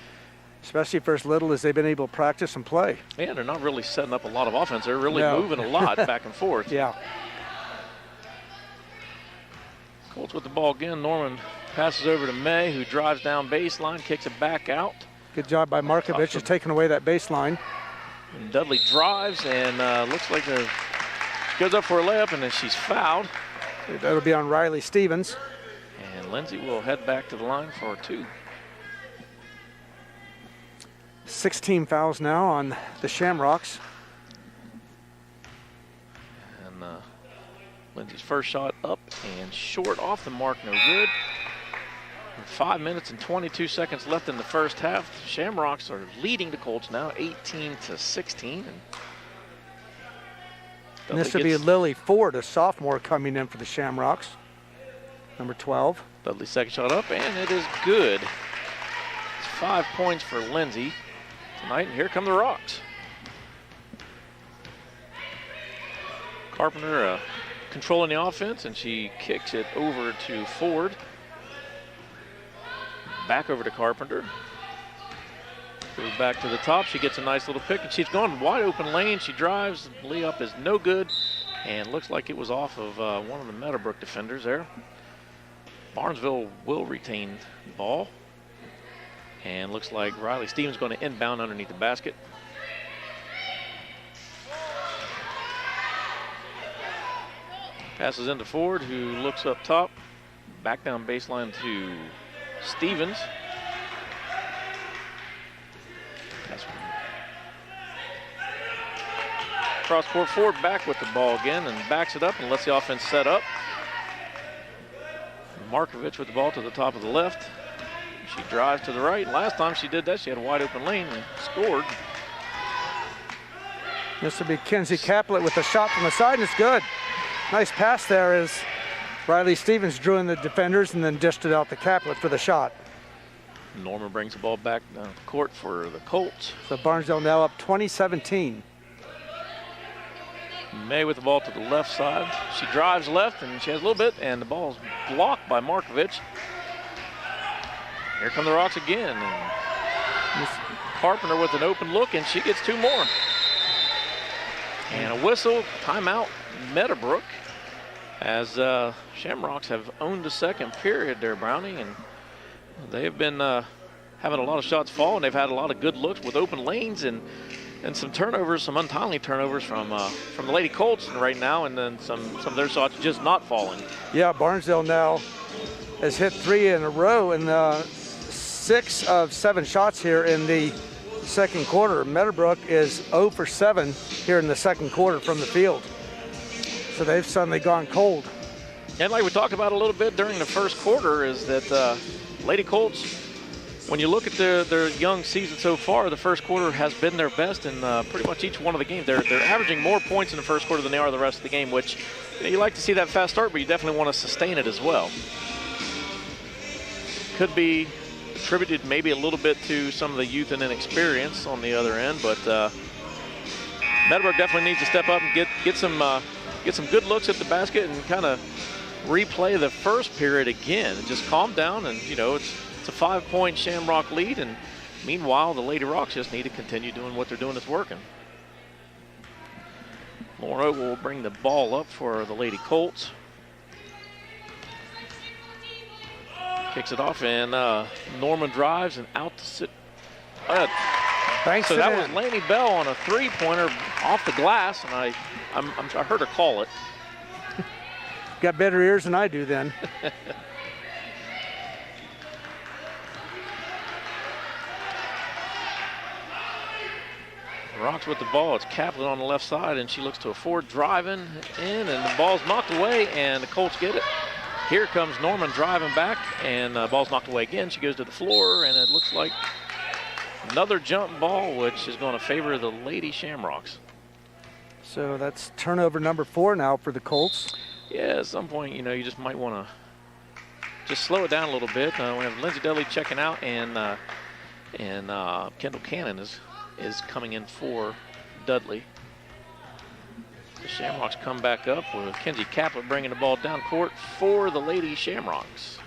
especially for as little as they've been able to practice and play. Yeah, they're not really setting up a lot of offense. They're really moving a lot back and forth. Yeah. Colts with the ball again. Norman passes over to May, who drives down baseline, kicks it back out. Good job by Markovich, just taking away that baseline. And Dudley drives and looks like goes up for a layup, and then she's fouled. That'll be on Riley Stevens. And And Lindsay will head back to the line for 2. 16 fouls now on the Shamrocks. And Lindsay's first shot up and short off the mark, no good. 5 minutes and 22 seconds left in the first half. The Shamrocks are leading the Colts now, 18-16. And this would be Lily Ford, a sophomore, coming in for the Shamrocks. Number 12. Dudley's second shot up, and it is good. It's 5 points for Lindsay tonight, and here come the Rocks. Carpenter controlling the offense, and she kicks it over to Ford. Back over to Carpenter. Goes back to the top. She gets a nice little pick, and she's gone wide open lane. She drives. The layup is no good, and looks like it was off of one of the Meadowbrook defenders there. Barnesville will retain the ball, and looks like Riley Stevens going to inbound underneath the basket. Passes into Ford, who looks up top. Back down baseline to Stevens. Cross court, Ford back with the ball again and backs it up and lets the offense set up. Markovich with the ball to the top of the left. She drives to the right. Last time she did that, she had a wide open lane and scored. This will be Kenzie Caplett with a shot from the side, and it's good. Nice pass there as Riley Stevens drew in the defenders and then dished it out to Caplett for the shot. Norman brings the ball back down the court for the Colts. So Barnesville now up 20-17. May with the ball to the left side. She drives left, and she has a little bit, and the ball is blocked by Markovich. Here come the Rocks again. And Carpenter with an open look, and she gets 2 more. And a whistle, timeout, Meadowbrook, as Shamrocks have owned the second period there, Brownie, and they have been having a lot of shots fall, and they've had a lot of good looks with open lanes and some turnovers, some untimely turnovers from the Lady Colts right now, and then some of their shots just not falling. Yeah, Barnesville now has hit 3 in a row, and 6 of 7 shots here in the second quarter. Meadowbrook is 0 for 7 here in the second quarter from the field. So they've suddenly gone cold. And like we talked about a little bit during the first quarter, is that Lady Colts, when you look at their young season so far, the first quarter has been their best in pretty much each one of the games. They're averaging more points in the first quarter than they are the rest of the game, which you like to see that fast start, but you definitely want to sustain it as well. Could be attributed maybe a little bit to some of the youth and inexperience on the other end, but Meadowbrook definitely needs to step up and get some good looks at the basket and kind of replay the first period again and just calm down. And it's a 5-point Shamrock lead, and meanwhile the Lady Rocks just need to continue doing what they're doing that's working. Laura will bring the ball up for the Lady Colts. Kicks it off, and Norman drives and out to sit. Thanks. So that was Laney Bell on a 3-pointer off the glass, and I heard her call it. Got better ears than I do then. Rocks with the ball. It's Kaplan on the left side, and she looks to a Ford driving in, and the ball's knocked away, and the Colts get it. Here comes Norman driving back, and the ball's knocked away again. She goes to the floor, and it looks like another jump ball, which is going to favor the Lady Shamrocks. So that's turnover number 4 now for the Colts. Yeah, at some point, you just might want to just slow it down a little bit. We have Lindsay Dudley checking out, and Kendall Cannon is coming in for Dudley. The Shamrocks come back up with Kenzie Caplett bringing the ball down court for the Lady Shamrocks.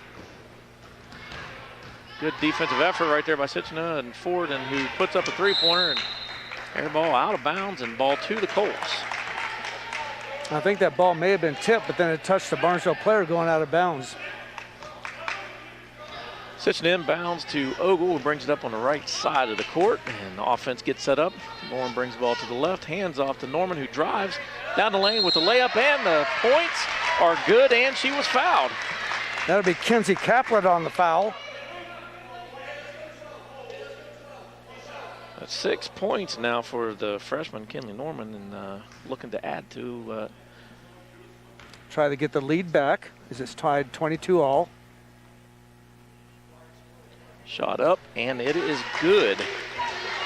Good defensive effort right there by Sitchina and Ford, and who puts up a 3-pointer, and air ball out of bounds and ball to the Colts. I think that ball may have been tipped, but then it touched the Barnesville player going out of bounds. Sitchina inbounds to Ogle, who brings it up on the right side of the court, and the offense gets set up. Norman brings the ball to the left, hands off to Norman, who drives down the lane with the layup, and the points are good, and she was fouled. That'll be Kenzie Caplet on the foul. That's 6 points now for the freshman, Kinley Norman, and looking to add to. Try to get the lead back as it's tied 22-all. Shot up, and it is good.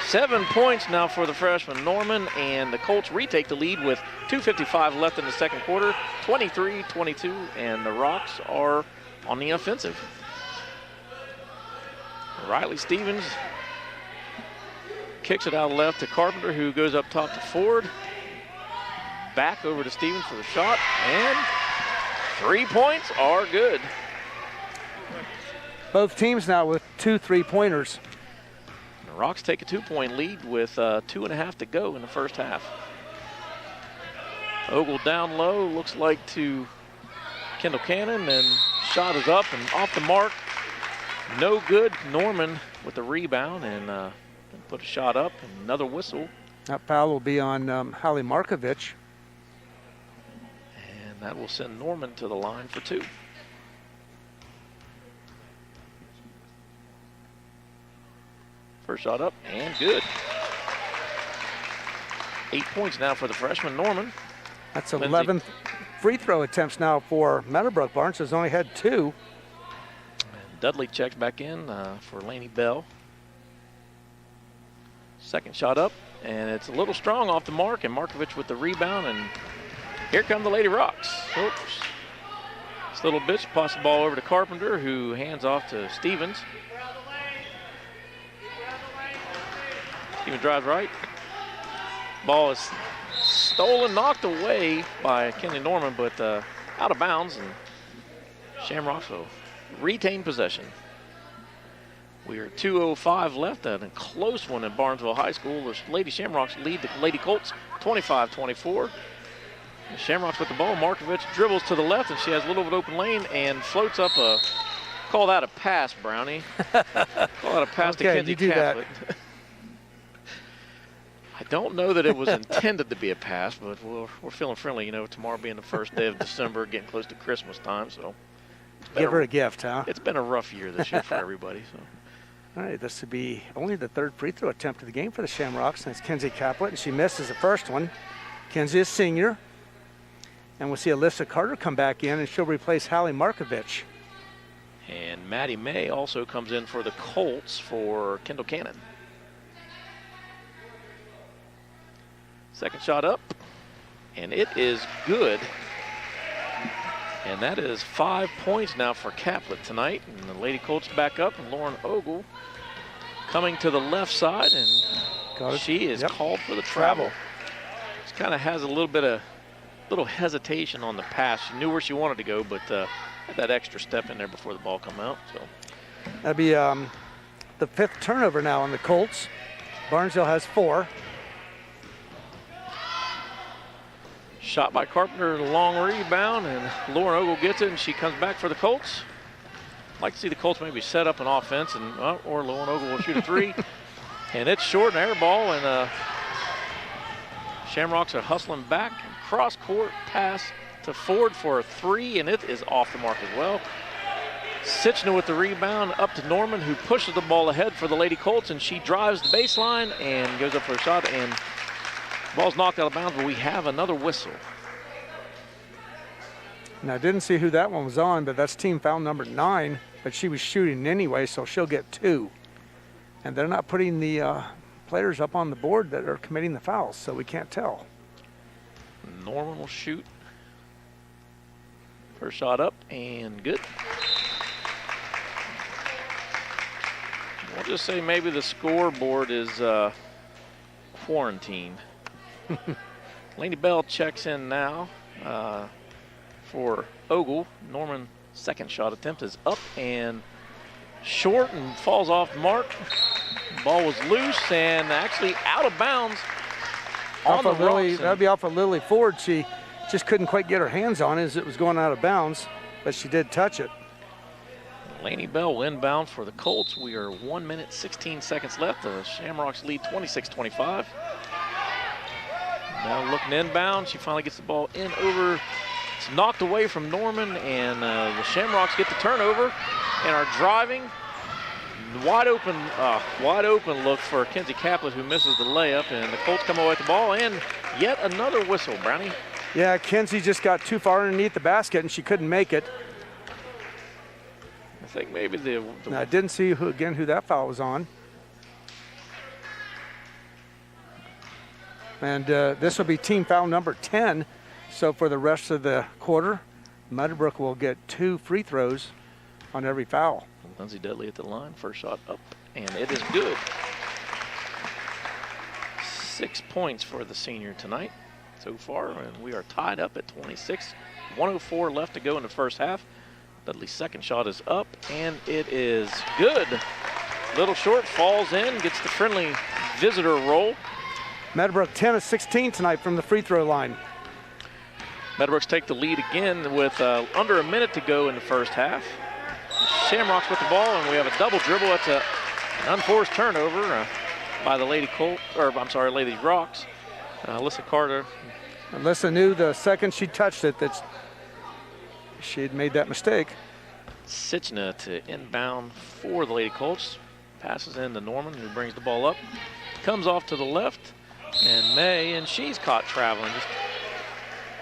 7 points now for the freshman Norman, and the Colts retake the lead with 2:55 left in the second quarter, 23-22, and the Rocks are on the offensive. Riley Stevens kicks it out left to Carpenter, who goes up top to Ford. Back over to Stevens for the shot, and 3 points are good. Both teams now with 2 3-pointers. The Rocks take a 2-point lead with 2.5 to go in the first half. Ogle down low, looks like to Kendall Cannon, and shot is up and off the mark. No good. Norman with the rebound and put a shot up, and another whistle. That foul will be on Hallie Markovich. And that will send Norman to the line for 2. First shot up and good. 8 points now for the freshman Norman. That's 11 free throw attempts now for Meadowbrook. Barnes has only had 2. And Dudley checks back in for Laney Bell. Second shot up, and it's a little strong off the mark, and Markovich with the rebound, and here come the Lady Rocks. Oops. This little bitch passes the ball over to Carpenter, who hands off to Stevens. Stevens drives right. Ball is stolen, knocked away by Kenley Norman, but out of bounds, and Shamrocks will retain possession. We are 2:05 left, and a close one at Barnesville High School. The Lady Shamrocks lead the Lady Colts 25-24. The Shamrocks with the ball. Markovich dribbles to the left, and she has a little bit of open lane and floats up a, call that a pass, Brownie. Call that a pass to Kenzie Catholic. I don't know that it was intended to be a pass, but we're feeling friendly, you know, tomorrow being the first day of December, getting close to Christmas time, so. Give her a gift, huh? It's been a rough year this year for everybody, so. All right, this would be only the 3rd free throw attempt of the game for the Shamrocks, and it's Kenzie Caplet, and she misses the first one. Kenzie is senior, and we'll see Alyssa Carter come back in, and she'll replace Hallie Markovich. And Maddie May also comes in for the Colts for Kendall Cannon. Second shot up, and it is good. And that is 5 points now for Caplet tonight. And the Lady Colts back up, and Lauren Ogle coming to the left side, and she is called for the travel. She kind of has a little hesitation on the pass. She knew where she wanted to go, but had that extra step in there before the ball come out. So that'd be the 5th turnover now on the Colts. Barnesville has 4. Shot by Carpenter, long rebound, and Lauren Ogle gets it, and she comes back for the Colts. I'd like to see the Colts maybe set up an offense, and or Lauren Ogle will shoot a 3. And it's short, and air ball, and Shamrocks are hustling back. Cross-court pass to Ford for a 3, and it is off the mark as well. Sitchner with the rebound up to Norman, who pushes the ball ahead for the Lady Colts, and she drives the baseline and goes up for a shot, and ball's knocked out of bounds, but we have another whistle. Now, I didn't see who that one was on, but that's team foul number 9, but she was shooting anyway, so she'll get 2. And they're not putting the players up on the board that are committing the fouls, so we can't tell. Norman will shoot. First shot up, and good. We'll just say maybe the scoreboard is quarantined. Laney Bell checks in now for Ogle. Norman's second shot attempt is up and short and falls off the mark. Ball was loose and actually out of bounds on the Rocks. That'd be off of Lily Ford. She just couldn't quite get her hands on it as it was going out of bounds, but she did touch it. Laney Bell inbound for the Colts. We are 1 minute, 16 seconds left. The Shamrocks lead 26-25. Now looking inbound, she finally gets the ball in over It's knocked away from Norman, and the Shamrocks get the turnover and are driving. Wide open look for Kinsey Caplet, who misses the layup, and the Colts come away with the ball, and yet another whistle, Brownie. Yeah, Kinsey just got too far underneath the basket, and she couldn't make it. I think maybe I didn't see who that foul was on. And this will be team foul number 10. So for the rest of the quarter, Meadowbrook will get 2 free throws on every foul. Lindsay Dudley at the line, first shot up, and it is good. 6 points for the senior tonight so far, and we are tied up at 26. 1:04 left to go in the first half. Dudley's second shot is up, and it is good. Little short, falls in, gets the friendly visitor roll. Meadowbrook 10 of 16 tonight from the free throw line. Meadowbrooks take the lead again with under a minute to go in the first half. Shamrocks with the ball, and we have a double dribble. That's an unforced turnover by the Lady Rocks. Alyssa Carter. Alyssa knew the second she touched it that she had made that mistake. Sitchna to inbound for the Lady Colts. Passes in to Norman, who brings the ball up. Comes off to the left, and May, and she's caught traveling. Just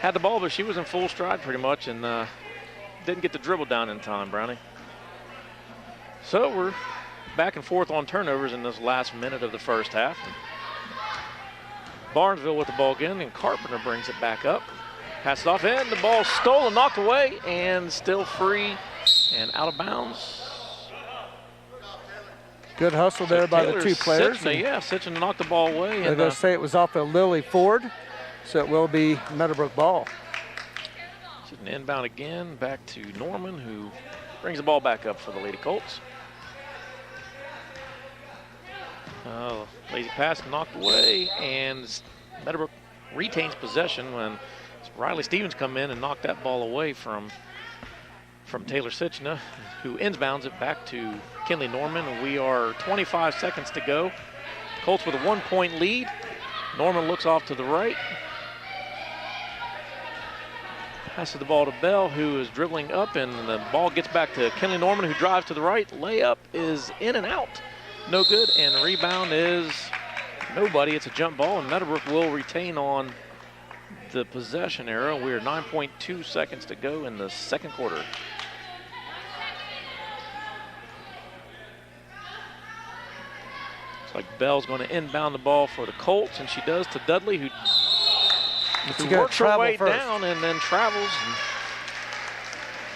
had the ball, but she was in full stride pretty much, and didn't get the dribble down in time, Brownie. So we're back and forth on turnovers in this last minute of the first half. Barnesville with the ball again, and Carpenter brings it back up. Passes off, and the ball stolen, knocked away, and still free and out of bounds. Good hustle there by the 2 players. Sitchna knocked the ball away. They're going to say it was off of Lily Ford, so it will be Meadowbrook ball. Sitchna inbound again, back to Norman, who brings the ball back up for the Lady Colts. Lazy pass knocked away, and Meadowbrook retains possession when Riley Stevens come in and knocked that ball away from Taylor Sitchna, who inbounds it back to Kinley Norman. We are 25 seconds to go. Colts with a 1-point lead. Norman looks off to the right. Passes the ball to Bell, who is dribbling up, and the ball gets back to Kinley Norman, who drives to the right. Layup is in and out. No good, and the rebound is nobody. It's a jump ball, and Meadowbrook will retain on the possession arrow. We are 9.2 seconds to go in the second quarter. Looks like Bell's going to inbound the ball for the Colts, and she does to Dudley, who works her way down and then travels.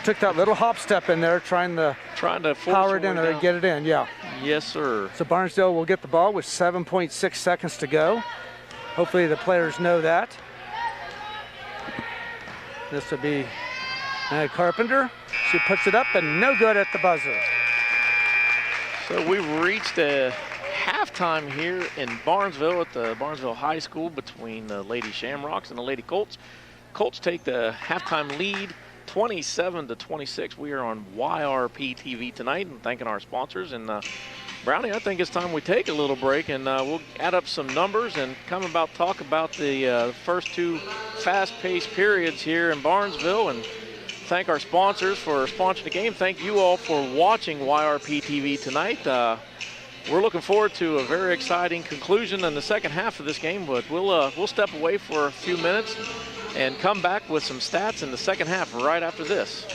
Took that little hop step in there, trying to power it in there and get it in, yeah. Yes, sir. So Barnesville will get the ball with 7.6 seconds to go. Hopefully the players know that. This will be Carpenter. She puts it up and no good at the buzzer. So we've reached a halftime here in Barnesville at the Barnesville High School between the Lady Shamrocks and the Lady Colts. Colts take the halftime lead 27-26. We are on YRP TV tonight, and thanking our sponsors. And Brownie, I think it's time we take a little break, and we'll add up some numbers and talk about the first 2 fast-paced periods here in Barnesville, and thank our sponsors for sponsoring the game. Thank you all for watching YRP TV tonight. We're looking forward to a very exciting conclusion in the second half of this game, but we'll step away for a few minutes and come back with some stats in the second half right after this.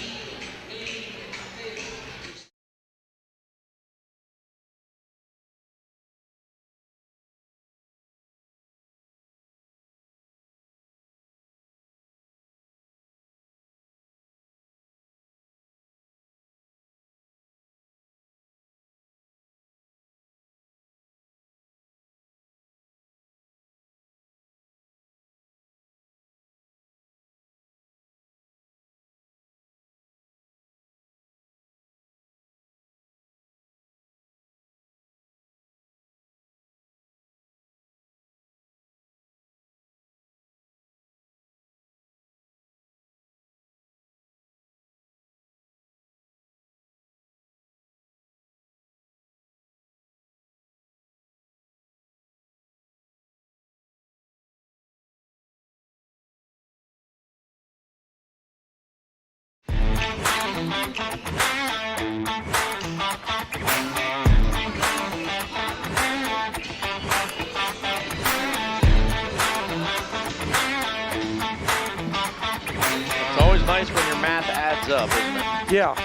It's always nice when your math adds up, isn't it? Yeah.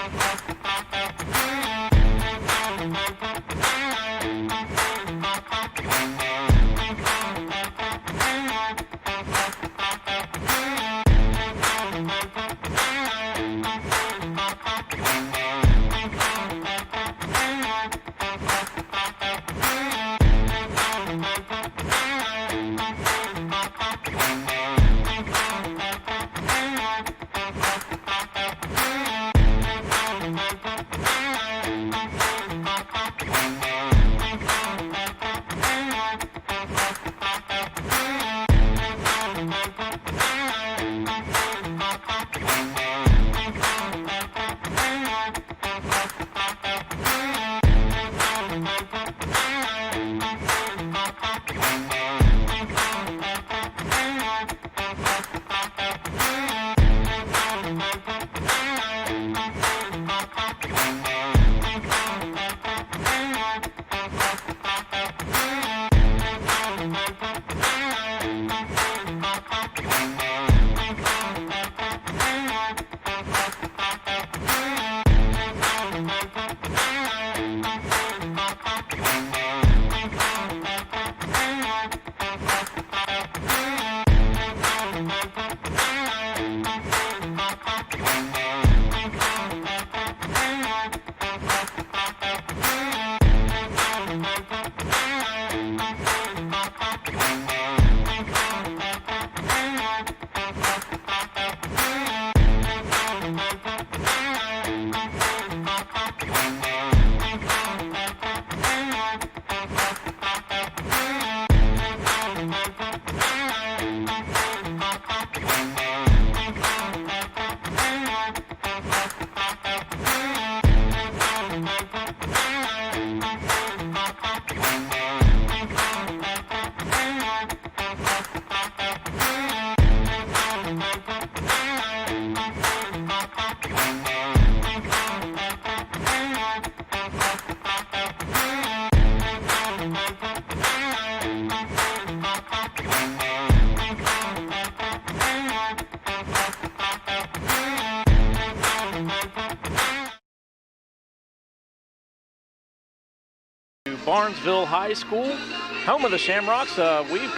Barnesville High School, home of the Shamrocks. We've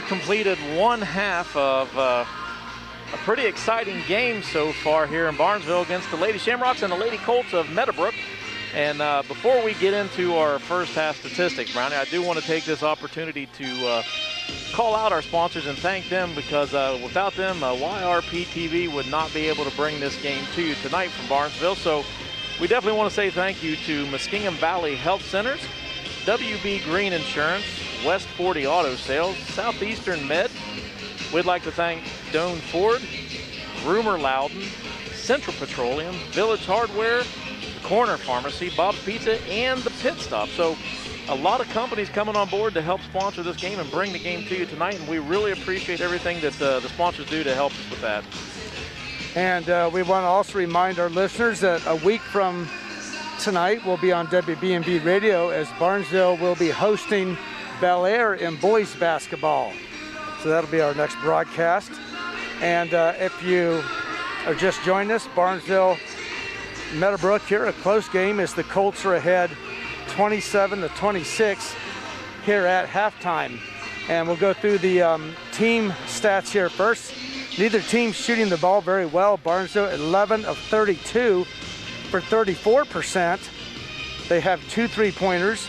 completed one half of a pretty exciting game so far here in Barnesville against the Lady Shamrocks and the Lady Colts of Meadowbrook. And before we get into our first half statistics, Brownie, I do want to take this opportunity to call out our sponsors and thank them, because without them, YRP-TV would not be able to bring this game to you tonight from Barnesville. So we definitely want to say thank you to Muskingum Valley Health Centers, WB Green Insurance, West 40 Auto Sales, Southeastern Med. We'd like to thank Doan Ford, Rumor Loudon, Central Petroleum, Village Hardware, the Corner Pharmacy, Bob's Pizza, and the Pit Stop. So a lot of companies coming on board to help sponsor this game and bring the game to you tonight, and we really appreciate everything that the sponsors do to help us with that. And we want to also remind our listeners that a week from tonight we'll be on WBNB Radio, as Barnesville will be hosting Bel Air in boys basketball. So that'll be our next broadcast. And if you are just joining us, Barnesville, Meadowbrook here, a close game as the Colts are ahead 27-26 here at halftime. And we'll go through the team stats here first. Neither team shooting the ball very well. Barnesville 11 of 32 for 34%. They have 2 3-pointers.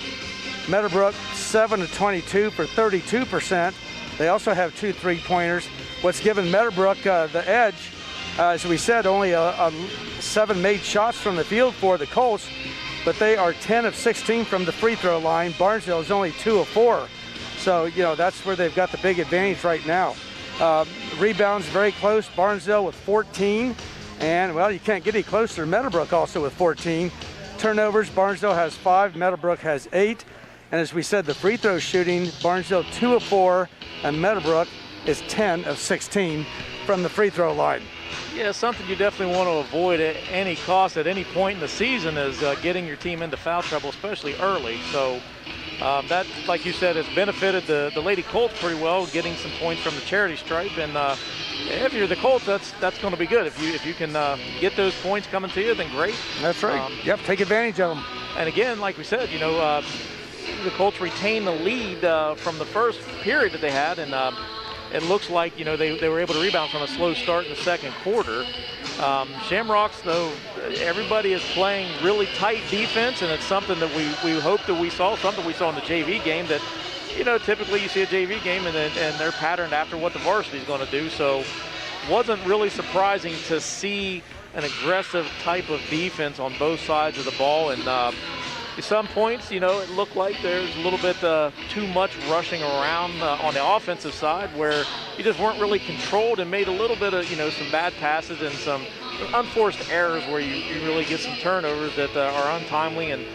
Meadowbrook 7 of 22 for 32%. They also have 2 3-pointers. What's given Meadowbrook the edge, as we said, only 7 made shots from the field for the Colts, but they are 10 of 16 from the free throw line. Barnesville is only 2 of 4. So, you know, that's where they've got the big advantage right now. Rebounds very close. Barnesville with 14. And, well, you can't get any closer. Meadowbrook also with 14. Turnovers, Barnesville has 5. Meadowbrook has 8. And as we said, the free throw shooting, Barnesville 2 of 4. And Meadowbrook is 10 of 16 from the free throw line. Yeah, something you definitely want to avoid at any cost at any point in the season is getting your team into foul trouble, especially early. So that, like you said, has benefited the Lady Colts pretty well, getting some points from the charity stripe. And if you're the Colts, that's going to be good. If you can get those points coming to you, then great. That's right. Yep, take advantage of them. And again, like we said, the Colts retained the lead from the first period that they had, and it looks like, they were able to rebound from a slow start in the second quarter. Shamrocks, though, everybody is playing really tight defense, and it's something that we hope that we saw, something we saw in the JV game that, typically you see a JV game and they're patterned after what the varsity is going to do. So wasn't really surprising to see an aggressive type of defense on both sides of the ball. And at some points, it looked like there's a little bit too much rushing around on the offensive side where you just weren't really controlled and made a little bit of, some bad passes and some unforced errors where you really get some turnovers that are untimely. And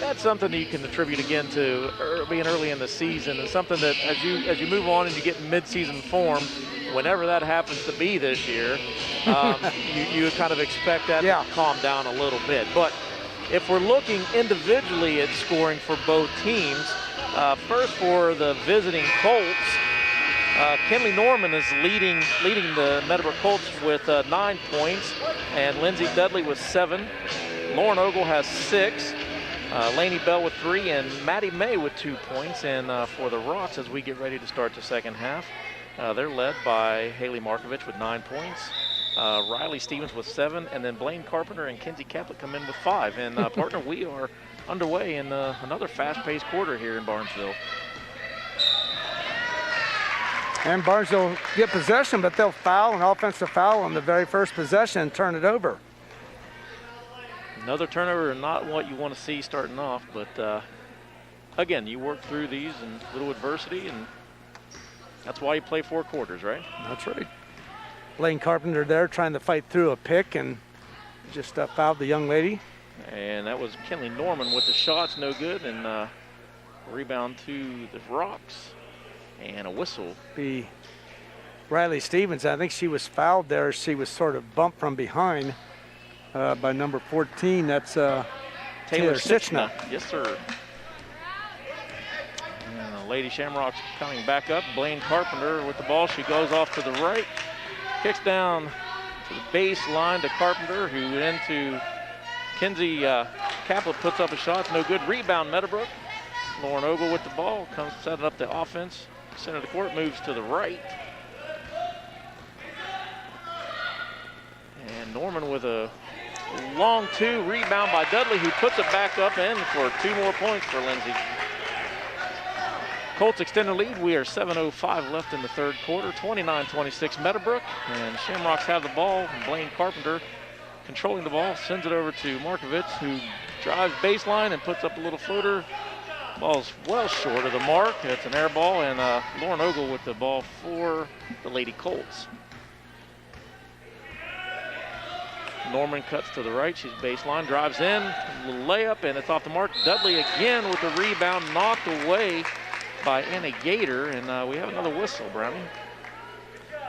that's something that you can attribute again to being early in the season, and something that as you move on and you get mid-season form, whenever that happens to be this year, you kind of expect that to calm down a little bit. But if we're looking individually at scoring for both teams, first for the visiting Colts, Kinley Norman is leading the Meadowbrook Colts with 9 points, and Lindsay Dudley with 7. Lauren Ogle has 6. Lainey Bell with 3, and Maddie May with 2 points. And for the Rocks, as we get ready to start the second half, they're led by Haley Markovich with 9 points. Riley Stevens with 7, and then Blaine Carpenter and Kinsey Caplett come in with 5. And partner, we are underway in another fast-paced quarter here in Barnesville. And Barnesville get possession, but they'll foul, an offensive foul on the very first possession and turn it over. Another turnover, not what you want to see starting off, but again, you work through these in little adversity, and that's why you play 4 quarters, right? That's right. Blaine Carpenter there trying to fight through a pick and just fouled the young lady. And that was Kinley Norman with the shots, no good, and rebound to the Rocks, and a whistle. Be Riley Stevens. I think she was fouled there. She was sort of bumped from behind by number 14. That's Taylor Sitchna. Yes, sir. And the Lady Shamrocks coming back up. Blaine Carpenter with the ball. She goes off to the right. Kicks down to the baseline to Carpenter, who into Kinsey Caplett, puts up a shot. No good. Rebound, Meadowbrook. Lauren Ogle with the ball. Comes setting up the offense. Center of the court, moves to the right. And Norman with a long 2, rebound by Dudley, who puts it back up in for 2 more points for Lindsay. Colts extend the lead. We are 7:05 left in the third quarter. 29-26 Meadowbrook, and Shamrocks have the ball. Blaine Carpenter controlling the ball, sends it over to Markovich, who drives baseline and puts up a little floater. Ball's well short of the mark. It's an air ball, and Lauren Ogle with the ball for the Lady Colts. Norman cuts to the right. She's baseline, drives in, a little layup, and it's off the mark. Dudley again with the rebound, knocked away by Anna Yater, and we have another whistle, Brownie.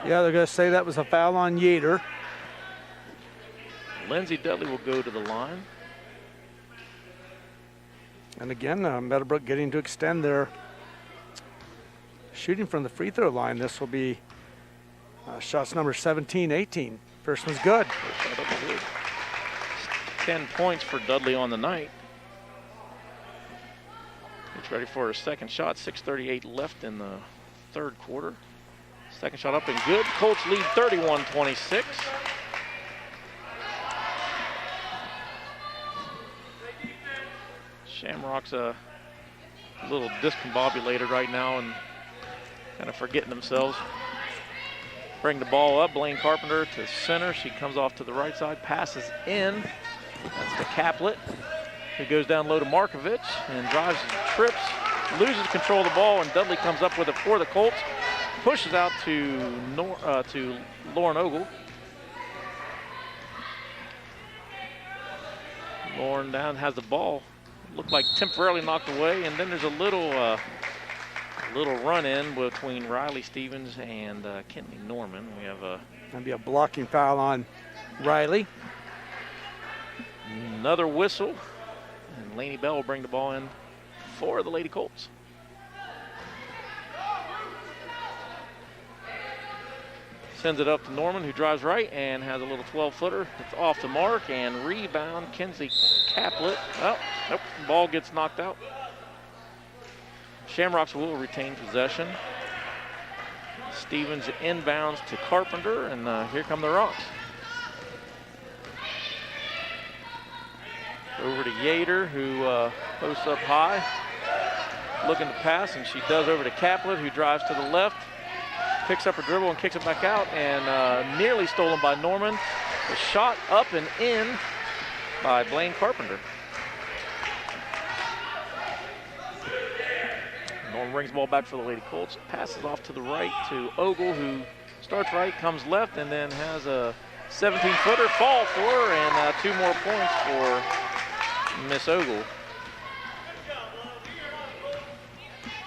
Yeah, they're going to say that was a foul on Yater. Lindsay Dudley will go to the line. And again, Meadowbrook getting to extend their shooting from the free throw line. This will be shots number 17, 18. First one's good. 10 points for Dudley on the night. Gets ready for her second shot. 6:38 left in the third quarter. Second shot up and good. Colts lead 31-26. Shamrocks a little discombobulated right now and kind of forgetting themselves. Bring the ball up. Blaine Carpenter to center. She comes off to the right side, passes in. That's to Caplett, who goes down low to Markovich and drives and trips, loses control of the ball, and Dudley comes up with it for the Colts. Pushes out to Lauren Ogle. Lauren down has the ball. Looked like temporarily knocked away, and then there's a little Little run-in between Riley Stevens and Kentley Norman. We have That'd be a blocking foul on Riley. another whistle, and Laney Bell will bring the ball in for the Lady Colts. Sends it up to Norman, who drives right and has a little 12-footer. It's off the mark, and rebound, Kenzie Caplet. Oh, nope, the ball gets knocked out. Shamrocks will retain possession. Stevens inbounds to Carpenter, and here come the Rocks. Over to Yater, who posts up high, looking to pass, and she does over to Caplet, who drives to the left. Picks up her dribble and kicks it back out, and nearly stolen by Norman. The shot up and in by Blaine Carpenter. Norman brings the ball back for the Lady Colts. Passes off to the right to Ogle, who starts right, comes left, and then has a 17-footer fall for her, and 2 more points for Miss Ogle.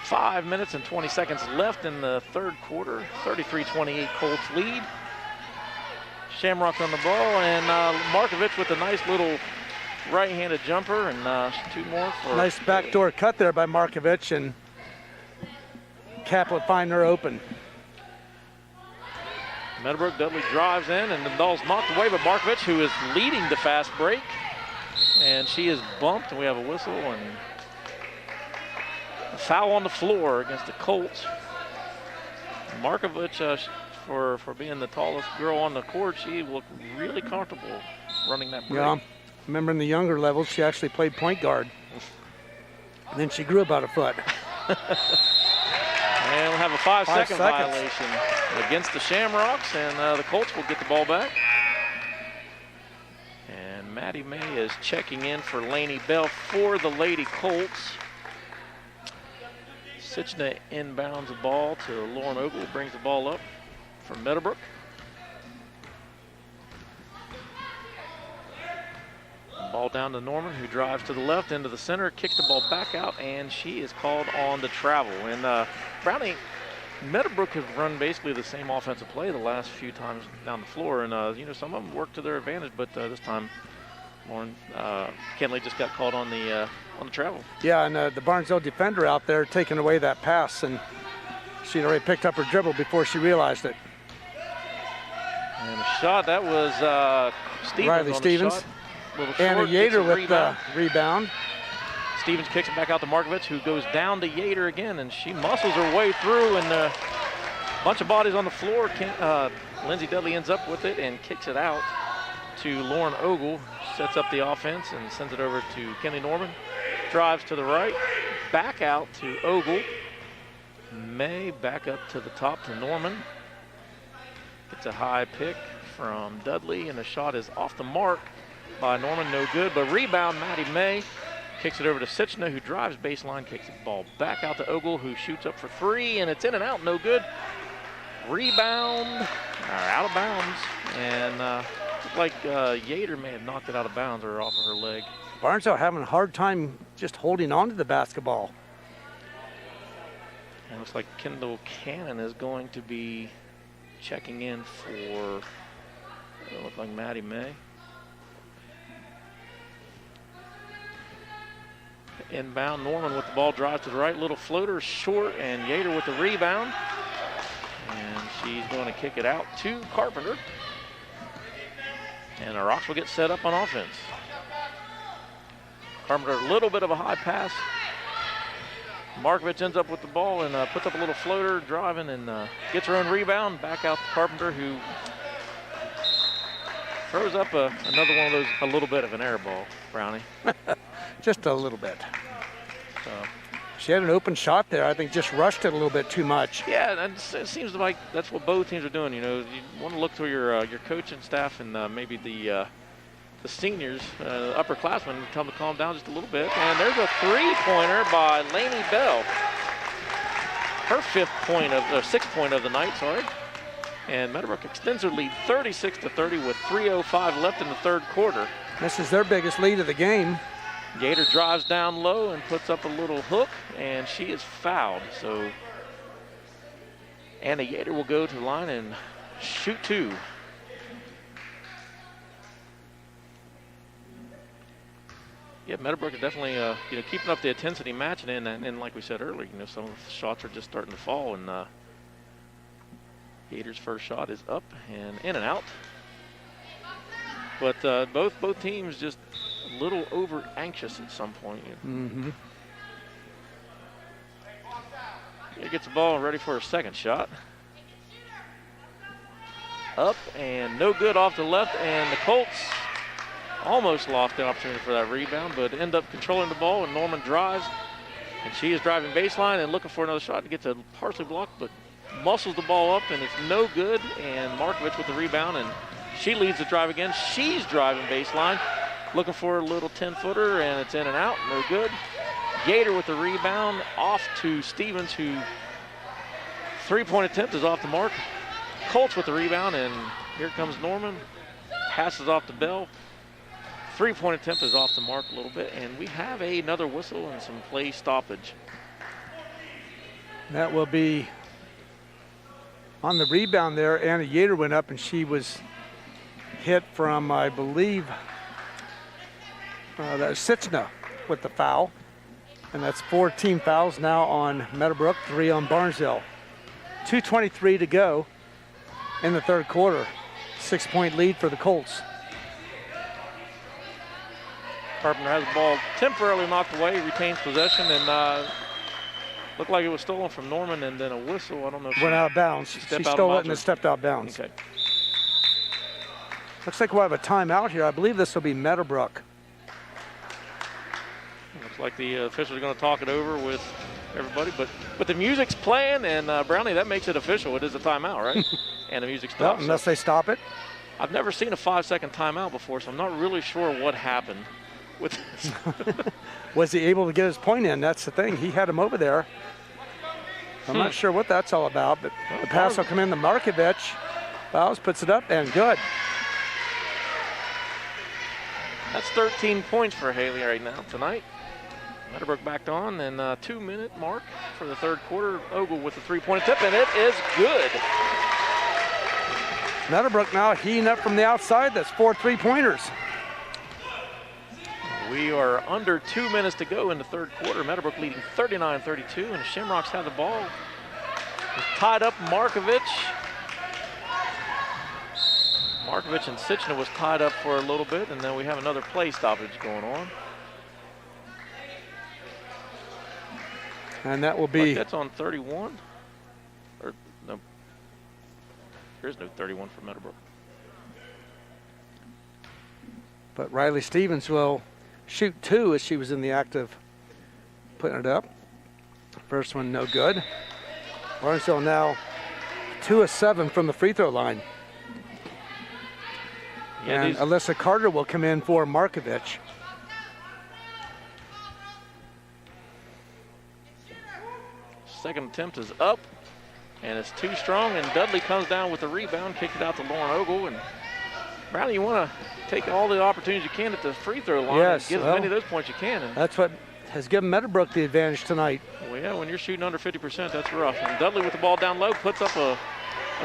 5 minutes and 20 seconds left in the third quarter. 33-28 Colts lead. Shamrocks on the ball, and Markovich with a nice little right-handed jumper, and 2 more for... Nice backdoor cut there by Markovich, and Caplet find her open. Meadowbrook, Dudley drives in, and the ball's knocked away by Markovich, who is leading the fast break. And she is bumped, and we have a whistle, and a foul on the floor against the Colts. Markovich, for being the tallest girl on the court, she looked really comfortable running that break. Yeah, remember in the younger levels, she actually played point guard. And then she grew about a foot. And we'll have a 5-second violation against the Shamrocks, and the Colts will get the ball back. And Maddie May is checking in for Laney Bell for the Lady Colts. Sichna inbounds the ball to Lauren Ogle, brings the ball up from Meadowbrook. Ball down to Norman, who drives to the left into the center, kicks the ball back out, and she is called on the travel. And Brownie, Meadowbrook has run basically the same offensive play the last few times down the floor, and you know, some of them work to their advantage, but this time Lauren Kentley just got called on the travel. Yeah, and the Barnesville defender out there taking away that pass, and she'd already picked up her dribble before she realized it. And a shot, that was Stevens. Riley Stevens. Anna Yater with the rebound. Stevens kicks it back out to Markovich, who goes down to Yater again, and she muscles her way through, and a bunch of bodies on the floor. Lindsay Dudley ends up with it and kicks it out to Lauren Ogle, sets up the offense and sends it over to Kenny Norman. Drives to the right, back out to Ogle. May back up to the top to Norman. Gets a high pick from Dudley, and the shot is off the mark by Norman, no good, but rebound Maddie May. Kicks it over to Sichna, who drives baseline, kicks the ball back out to Ogle, who shoots up for 3, and it's in and out, no good. Rebound, out of bounds, and looked like Yater may have knocked it out of bounds or off of her leg. Barnesville having a hard time just holding on to the basketball. And it looks like Kendall Cannon is going to be checking in for, it looks like Maddie May. Inbound, Norman with the ball, drives to the right, little floater, short, and Yater with the rebound. And she's going to kick it out to Carpenter. And the Rocks will get set up on offense. Carpenter, a little bit of a high pass. Markovich ends up with the ball and puts up a little floater, driving, and gets her own rebound. Back out to Carpenter, who throws up another one of those, a little bit of an air ball, Brownie. Just a little bit. So, she had an open shot there. I think just rushed it a little bit too much. yeah, and it seems like that's what both teams are doing. You know, you want to look to your coaching staff and maybe the seniors, upperclassmen, tell them to calm down just a little bit. And there's a three-pointer by Laney Bell. Her sixth point of the night, sorry. And Meadowbrook extends her lead 36-30 with 3:05 left in the third quarter. This is their biggest lead of the game. Yater drives down low and puts up a little hook, and she is fouled. So Anna Yater will go to the line and shoot 2. Yeah, Meadowbrook is definitely keeping up the intensity, matching in, and like we said earlier, some of the shots are just starting to fall, and Yater's first shot is up and in and out. But both teams just a little over anxious at some point. Mm-hmm. He gets the ball ready for a second shot. Up and no good off the left, and the Colts almost lost the opportunity for that rebound, but end up controlling the ball, and Norman drives, and she is driving baseline and looking for another shot to get to partially blocked, but muscles the ball up, and it's no good, and Markovich with the rebound, and she leads the drive again. She's driving baseline, looking for a little 10-footer, and it's in and out, no good. Yater with the rebound, off to Stevens, who three-point attempt is off the mark. Colts with the rebound, and here comes Norman, passes off to Bell. Three-point attempt is off the mark a little bit, and we have another whistle and some play stoppage. That will be on the rebound there. Anna Yater went up, and she was hit from, I believe, that was Sitchna with the foul. And that's 4 team fouls now on Meadowbrook, 3 on Barnesville. 2:23 to go in the third quarter. 6-point lead for the Colts. Carpenter has the ball temporarily knocked away, retains possession, and looked like it was stolen from Norman, and then a whistle. I don't know if went out of bounds. She stole it and it stepped out of bounds. Okay. Looks like we'll have a timeout here. I believe this will be Meadowbrook. Looks like the officials are going to talk it over with everybody, but the music's playing, and Brownie, that makes it official. It is a timeout, right? And the music stops. Well, unless they stop it. I've never seen a 5-second timeout before, so I'm not really sure what happened with this. Was he able to get his point in? That's the thing. He had him over there. I'm not sure what that's all about, but the pass will come in to Markovich. Fouls, puts it up, and good. That's 13 points for Haley right now tonight. Meadowbrook backed on, and 2-minute mark for the third quarter. Ogle with the three-point attempt, and it is good. Meadowbrook now heating up from the outside. That's 4 3-pointers. We are under 2 minutes to go in the third quarter. Meadowbrook leading 39-32, and the Shamrocks have the ball. It's tied up. Markovich and Sitchna was tied up for a little bit, and then we have another play stoppage going on. And that will be... That's on 31. Or no, there's no 31 for Meadowbrook. But Riley Stevens will shoot 2 as she was in the act of putting it up. First one, no good. Barnesville now 2 of 7 from the free throw line. Yeah, and Alyssa Carter will come in for Markovich. Second attempt is up, and it's too strong, and Dudley comes down with the rebound, kicked it out to Lauren Ogle. And Brownie, you want to take all the opportunities you can at the free throw line, yes, and get as many of those points you can. And that's what has given Meadowbrook the advantage tonight. Well, yeah, when you're shooting under 50%, that's rough. And Dudley with the ball down low puts up a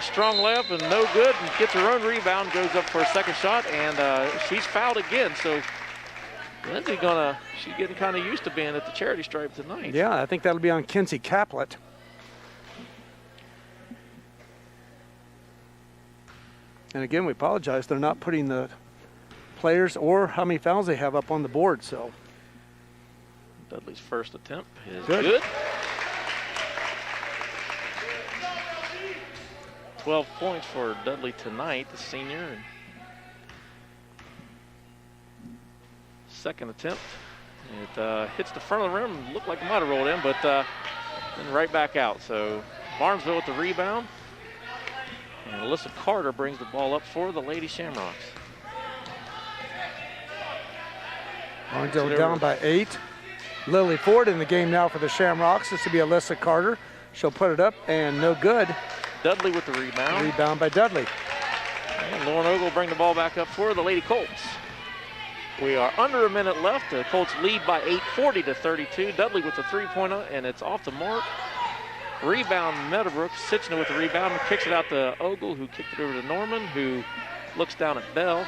strong layup, and no good, and gets her own rebound, goes up for a second shot, and she's fouled again. So Lindsay she's getting kind of used to being at the charity stripe tonight. Yeah, I think that'll be on Kinsey Caplet. And again, we apologize. They're not putting the players or how many fouls they have up on the board. So Dudley's first attempt is good. 12 points for Dudley tonight, the senior. And second attempt, it hits the front of the rim. Looked like it might have rolled in, but then right back out. So Barnesville with the rebound. And Alyssa Carter brings the ball up for the Lady Shamrocks. Barnesville down by 8. Lily Ford in the game now for the Shamrocks. This will be Alyssa Carter. She'll put it up, and no good. Dudley with the rebound. Rebound by Dudley. And Lauren Ogle will bring the ball back up for the Lady Colts. We are under a minute left. The Colts lead by 8, 40-32. Dudley with the three-pointer, and it's off the mark. Rebound, Meadowbrook. Sitchner with the rebound. Kicks it out to Ogle, who kicked it over to Norman, who looks down at Bell.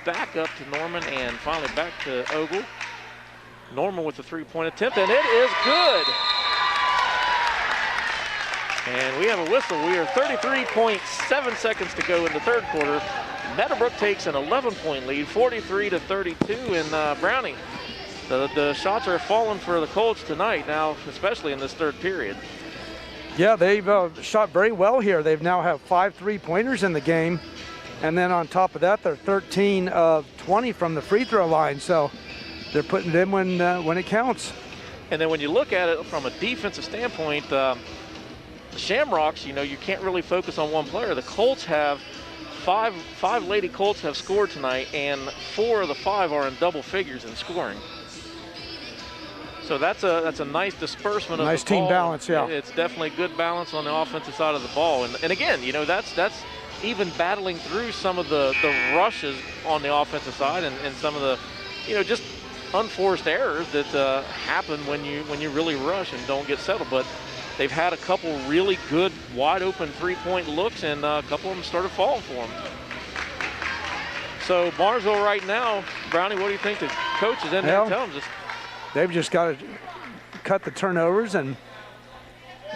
Back up to Norman, and finally back to Ogle. Norman with the three-point attempt, and it is good. And we have a whistle. We are 33.7 seconds to go in the third quarter. Meadowbrook takes an 11-point lead, 43-32, and Brownie. The shots are falling for the Colts tonight now, especially in this third period. Yeah, they've shot very well here. They've now have 5 3-pointers in the game. And then on top of that, they're 13 of 20 from the free throw line. So they're putting it in when it counts. And then when you look at it from a defensive standpoint, the Shamrocks, you can't really focus on one player. The Colts have five Lady Colts have scored tonight, and 4 of the 5 are in double figures in scoring. So that's a nice disbursement of nice the ball. Team balance, yeah. It's definitely good balance on the offensive side of the ball. And again, that's even battling through some of the rushes on the offensive side and some of the, just unforced errors that happen when you really rush and don't get settled. But they've had a couple really good wide open three-point looks, and a couple of them started falling for them. So Barnesville right now, Brownie, what do you think the coach is in there telling them? They've just got to cut the turnovers and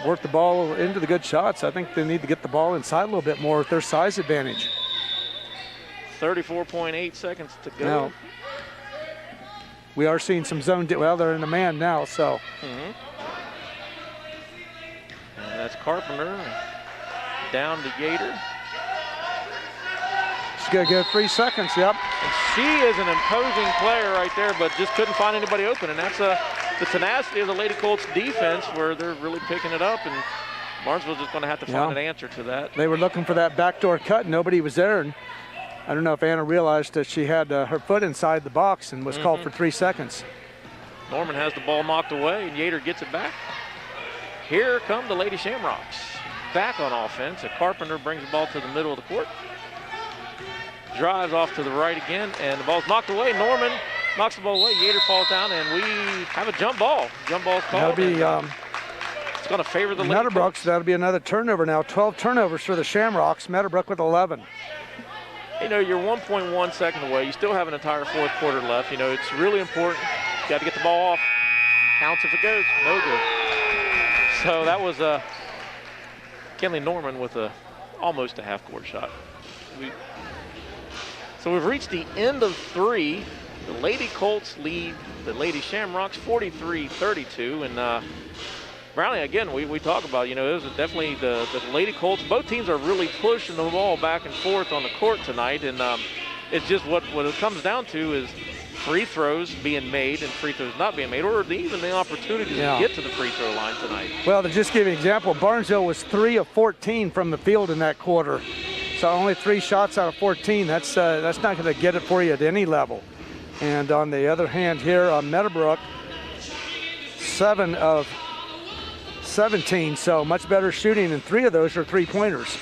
work the ball into the good shots. I think they need to get the ball inside a little bit more with their size advantage. 34.8 seconds to go. Now, we are seeing some zone. Well, they're in the man now, so. And that's Carpenter down to Yater. She's going to get 3 seconds, yep. And she is an imposing player right there, but just couldn't find anybody open. And that's the tenacity of the Lady Colts defense, where they're really picking it up. And Barnesville's just going to have to find an answer to that. They were looking for that backdoor cut. Nobody was there. And I don't know if Anna realized that she had her foot inside the box and was called for 3 seconds. Norman has the ball knocked away, and Yater gets it back. Here come the Lady Shamrocks. Back on offense. A Carpenter brings the ball to the middle of the court. Drives off to the right again, and the ball's knocked away. Norman knocks the ball away. Yater falls down, and we have a jump ball. Jump ball's called. That'll be it's going to favor the Meadowbrooks. That'll be another turnover now. 12 turnovers for the Shamrocks. Meadowbrook with 11. You're 1.1 second away. You still have an entire fourth quarter left. It's really important. You got to get the ball off. Counts if it goes. No good. So that was Kenley Norman with almost a half-court shot. So we've reached the end of 3. The Lady Colts lead the Lady Shamrocks 43-32. And Brownie, again, we talk about, it was definitely the Lady Colts. Both teams are really pushing the ball back and forth on the court tonight. And it's just what it comes down to is free throws being made and free throws not being made, or even the opportunity to get to the free throw line tonight. Well, to just give you an example, Barnesville was 3 of 14 from the field in that quarter. So only 3 shots out of 14. That's not going to get it for you at any level. And on the other hand here, Meadowbrook, 7 of 17. So much better shooting, and 3 of those are three-pointers.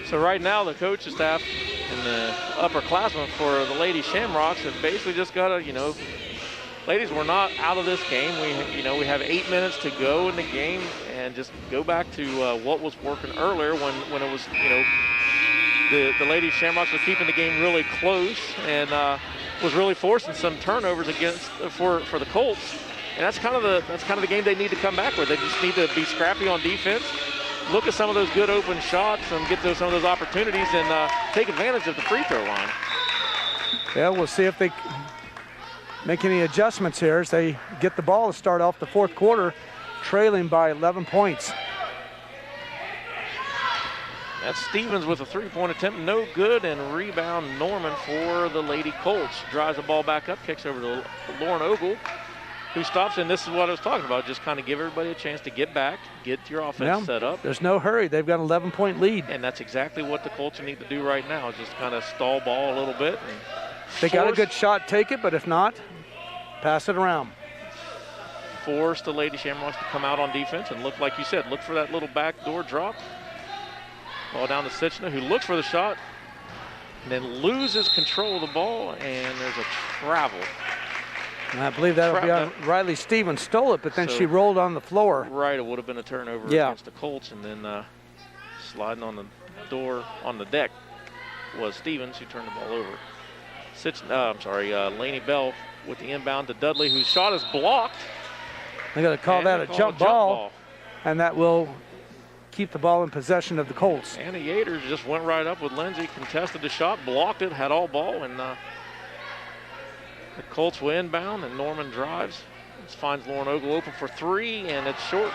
So right now the coaching staff and the upperclassmen for the Lady Shamrocks have basically just got to, ladies, we're not out of this game. We have 8 minutes to go in the game, and just go back to what was working earlier when it was, the Lady Shamrocks were keeping the game really close and was really forcing some turnovers for the Colts. And that's kind of the game they need to come back with. They just need to be scrappy on defense, look at some of those good open shots and get some of those opportunities, and take advantage of the free throw line. Yeah, we'll see if they make any adjustments here as they get the ball to start off the fourth quarter, trailing by 11 points. That's Stevens with a three-point attempt, no good, and rebound Norman for the Lady Colts. Drives the ball back up, kicks over to Lauren Ogle, who stops, and this is what I was talking about, just kind of give everybody a chance to get back, get your offense set up. There's no hurry. They've got an 11-point lead. And that's exactly what the Colts need to do right now, just kind of stall ball a little bit. And if they got a good shot, take it, but if not, pass it around. Force the Lady Shamrocks to come out on defense and look, like you said, look for that little backdoor drop. Ball down to Sitchner, who looks for the shot and then loses control of the ball, and there's a travel. And I believe that'll be on Riley Stevens. Stole it, but then she rolled on the floor. Right, it would have been a turnover against the Colts, and then sliding on the door on the deck was Stevens, who turned the ball over. Laney Bell with the inbound to Dudley, whose shot is blocked. They're going to call that a jump ball, and that will keep the ball in possession of the Colts. Anna Yater just went right up with Lindsay, contested the shot, blocked it, had all ball, and the Colts will inbound, and Norman drives. Finds Lauren Ogle open for three, and it's short.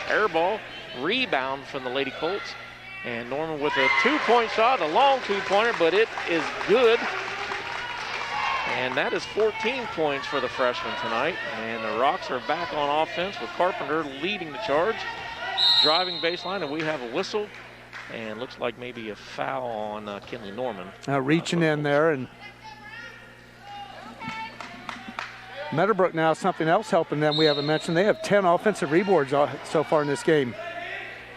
Air ball, rebound from the Lady Colts. And Norman with a two-point shot, a long two-pointer, but it is good. And that is 14 points for the freshman tonight. And the Rocks are back on offense with Carpenter leading the charge. Driving baseline, and we have a whistle. And looks like maybe a foul on Kinley Norman. Reaching in there. And Meadowbrook now, something else helping them we haven't mentioned. They have 10 offensive rebounds so far in this game.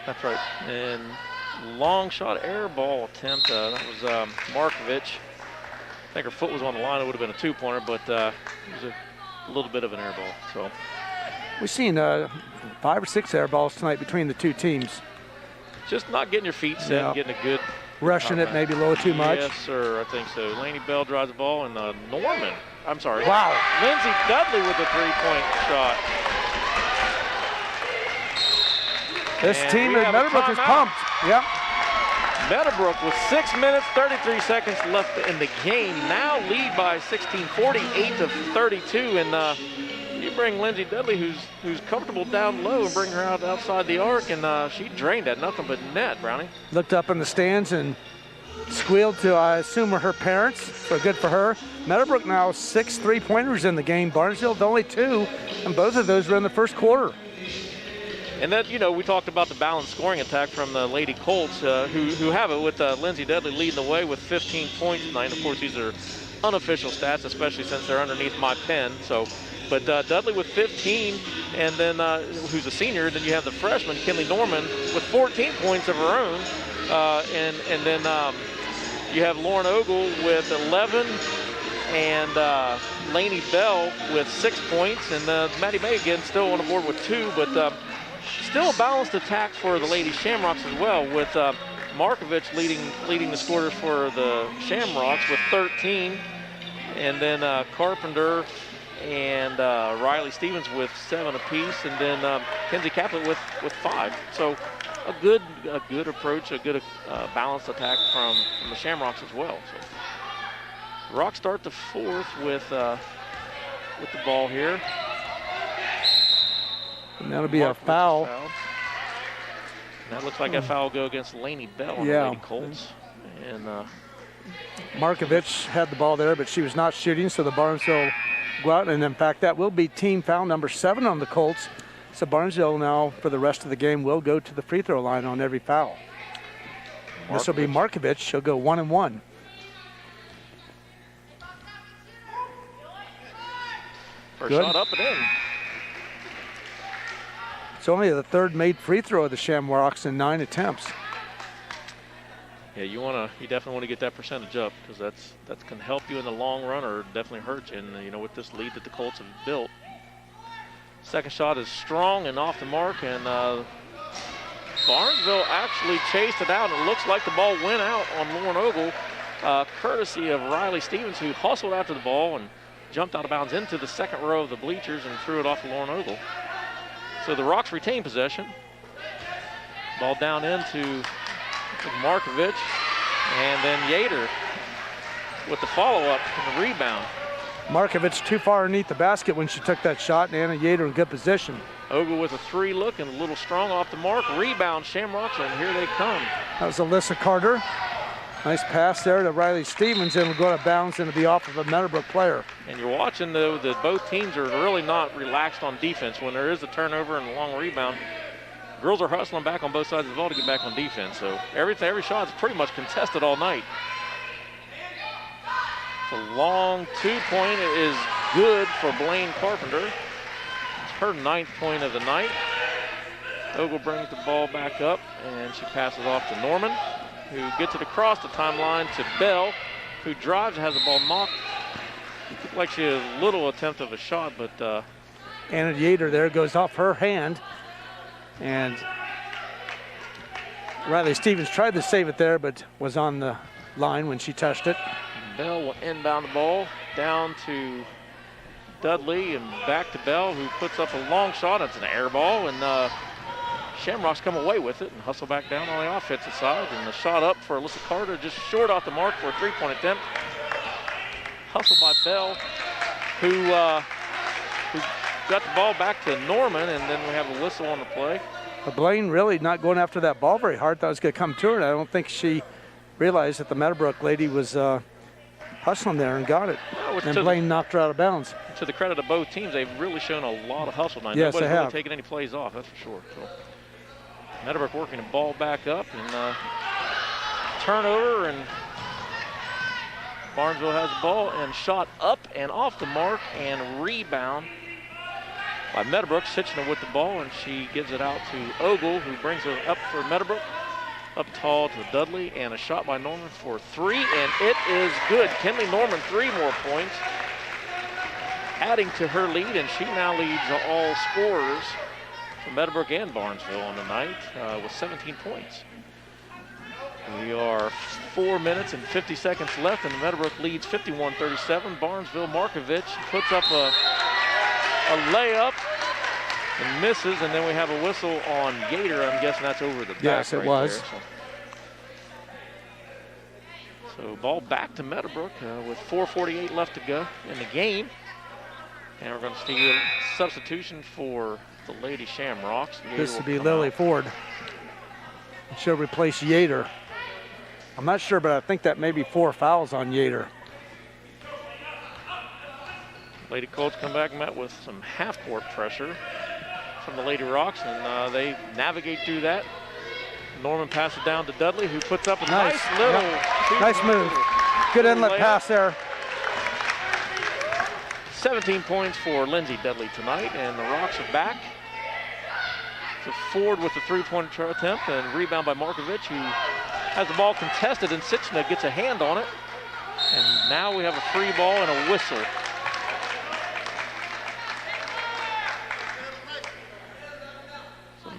That's right. And long shot air ball attempt. That was Markovich. I think her foot was on the line. It would have been a two-pointer, but it was a little bit of an air ball. So we've seen 5 or 6 air balls tonight between the two teams. Just not getting your feet set and getting a good. Rushing it maybe a little too much. Yes, sir, I think so. Laney Bell drives the ball, and Norman. I'm sorry. Wow. Lindsay Dudley with a three-point shot. This team at Meadowbrook is pumped. Yep. Meadowbrook with 6 minutes, 33 seconds left in the game. Now lead by 16, 48-32. And you bring Lindsay Dudley, who's comfortable down low, and bring her out outside the arc, and she drained at nothing but net, Brownie. Looked up in the stands and squealed to, I assume, her parents. So good for her. Meadowbrook now 6 3-pointers in the game. Barnesville with only 2, and both of those were in the first quarter. And then, we talked about the balanced scoring attack from the Lady Colts, who have it with Lindsay Dudley leading the way with 15 points tonight. Of course, these are unofficial stats, especially since they're underneath my pen. But Dudley with 15, and then who's a senior. Then you have the freshman, Kinley Norman, with 14 points of her own. And then you have Lauren Ogle with 11, and Laney Bell with 6 points. And Maddie May, again, still on the board with 2, but still a balanced attack for the Lady Shamrocks as well, with Markovich leading the scorers for the Shamrocks with 13, and then Carpenter and Riley Stevens with 7 apiece, and then Kenzie Caplet with 5. So a good approach, a good balanced attack from the Shamrocks as well. So Rocks start the fourth with the ball here. And that'll be a foul. And that looks like a foul will go against Laney Bell on the Lady Colts. And Markovich had the ball there, but she was not shooting, so the Barnesville go out. And in fact, that will be team foul number 7 on the Colts. So Barnesville now, for the rest of the game, will go to the free throw line on every foul. This will be Markovich. She'll go 1 and 1. First shot up and in. It's only the 3rd made free throw of the Shamrocks in 9 attempts. Yeah, you definitely want to get that percentage up, because that can help you in the long run, or definitely hurt you. And with this lead that the Colts have built, second shot is strong and off the mark, and Barnesville actually chased it out. And it looks like the ball went out on Lauren Ogle, courtesy of Riley Stevens, who hustled after the ball and jumped out of bounds into the second row of the bleachers and threw it off to Lauren Ogle. So the Rocks retain possession. Ball down into Markovich, and then Yater with the follow-up and the rebound. Markovich too far underneath the basket when she took that shot, and Anna Yater in good position. Ogle with a 3 look and a little strong off the mark. Rebound Shamrocks, and here they come. That was Alyssa Carter. Nice pass there to Riley Stevens, and will go out of bounds and it'll be off of a Meadowbrook player. And you're watching, though, that both teams are really not relaxed on defense. When there is a turnover and a long rebound, girls are hustling back on both sides of the ball to get back on defense. So every shot is pretty much contested all night. The long 2-point is good for Blaine Carpenter. It's her 9th point of the night. Ogle brings the ball back up, and she passes off to Norman, who gets it across the timeline to Bell, who drives and has the ball knocked Like she had a little attempt of a shot, but Anna Yater there goes off her hand. And Riley Stevens tried to save it there, but was on the line when she touched it. Bell will inbound the ball down to Dudley and back to Bell, who puts up a long shot. It's an air ball, and Shamrocks come away with it and hustle back down on the offensive side. And the shot up for Alyssa Carter, just short off the mark for a three-point attempt. Hustle by Bell, who got the ball back to Norman, and then we have a whistle on the play. But Blaine really not going after that ball very hard. Thought it was going to come to her, and I don't think she realized that the Meadowbrook lady was hustling there and got it. Well, and Blaine knocked her out of bounds. To the credit of both teams, they've really shown a lot of hustle tonight. Yes, Nobody's they have. really taking any plays off, that's for sure. So Meadowbrook working the ball back up, and turnover, and Barnesville has the ball and shot up and off the mark, and rebound by Meadowbrook. Sitchner with the ball, and she gives it out to Ogle, who brings it up for Meadowbrook. Up tall to Dudley, and a shot by Norman for three, and it is good. Kinley Norman, 3 more points, adding to her lead, and she now leads all scorers for Meadowbrook and Barnesville on the night with 17 points. We are 4 minutes and 50 seconds left, and Meadowbrook leads 51-37. Barnesville Markovich puts up a layup and misses, and then we have a whistle on Gator. I'm guessing that's over the back. Yes, it was. There, so ball back to Meadowbrook with 4:48 left to go in the game. And we're going to see a substitution for the Lady Shamrocks. This will be Lily Ford. She'll replace Yater. I'm not sure, but I think that may be 4 fouls on Yater. Lady Colts come back, met with some half-court pressure from the Lady Rocks, and they navigate through that. Norman passes down to Dudley, who puts up a nice little... Nice move. Good inlet pass there. 17 points for Lindsay Dudley tonight, and the Rocks are back. So Ford with the three-point attempt, and rebound by Markovich, who has the ball contested, and Sitchna gets a hand on it. And now we have a free ball and a whistle.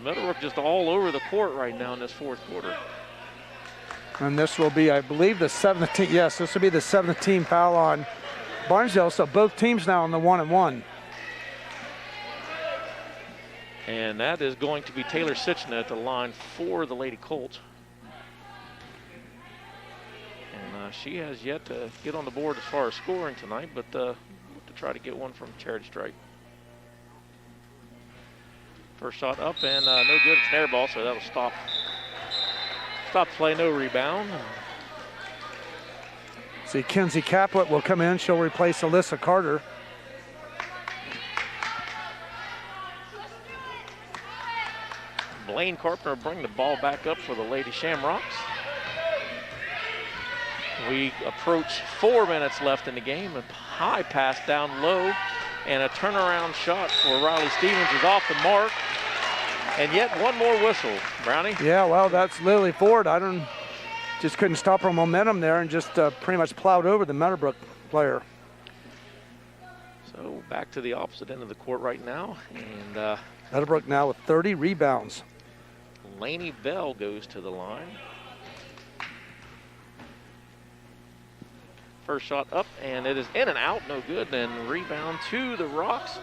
Meadowbrook just all over the court right now in this fourth quarter. And this will be, I believe, the 17th. Yes, this will be the 17th foul on Barnesville. So both teams now on the 1-and-1. And that is going to be Taylor Sitchna at the line for the Lady Colts. And she has yet to get on the board as far as scoring tonight, but to try to get one from Charity Strike. First shot up and no good. It's an air ball, so that'll stop play, no rebound. See, Kenzie Caplet will come in. She'll replace Alyssa Carter. Blaine Carpenter bring the ball back up for the Lady Shamrocks. We approach 4 minutes left in the game. A high pass down low, and a turnaround shot for Riley Stevens is off the mark. And yet one more whistle, Brownie. Yeah, well, that's Lily Ford. Just couldn't stop her momentum there and just pretty much plowed over the Meadowbrook player. So back to the opposite end of the court right now. And Meadowbrook now with 30 rebounds. Lainey Bell goes to the line. First shot up, and it is in and out, no good. Then rebound to the Rocks.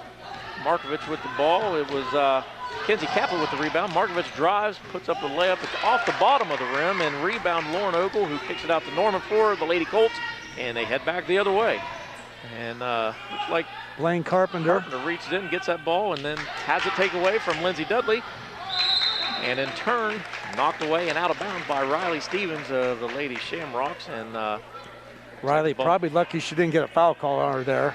Markovich with the ball. It was Kenzie Kaplan with the rebound. Markovich drives, puts up the layup. It's off the bottom of the rim, and rebound Lauren Ogle, who kicks it out to Norman for the Lady Colts, and they head back the other way. And looks like Blaine Carpenter reaches in, gets that ball, and then has it taken away from Lindsay Dudley. And in turn, knocked away and out of bounds by Riley Stevens of the Lady Shamrocks. And Riley probably lucky she didn't get a foul call on her there.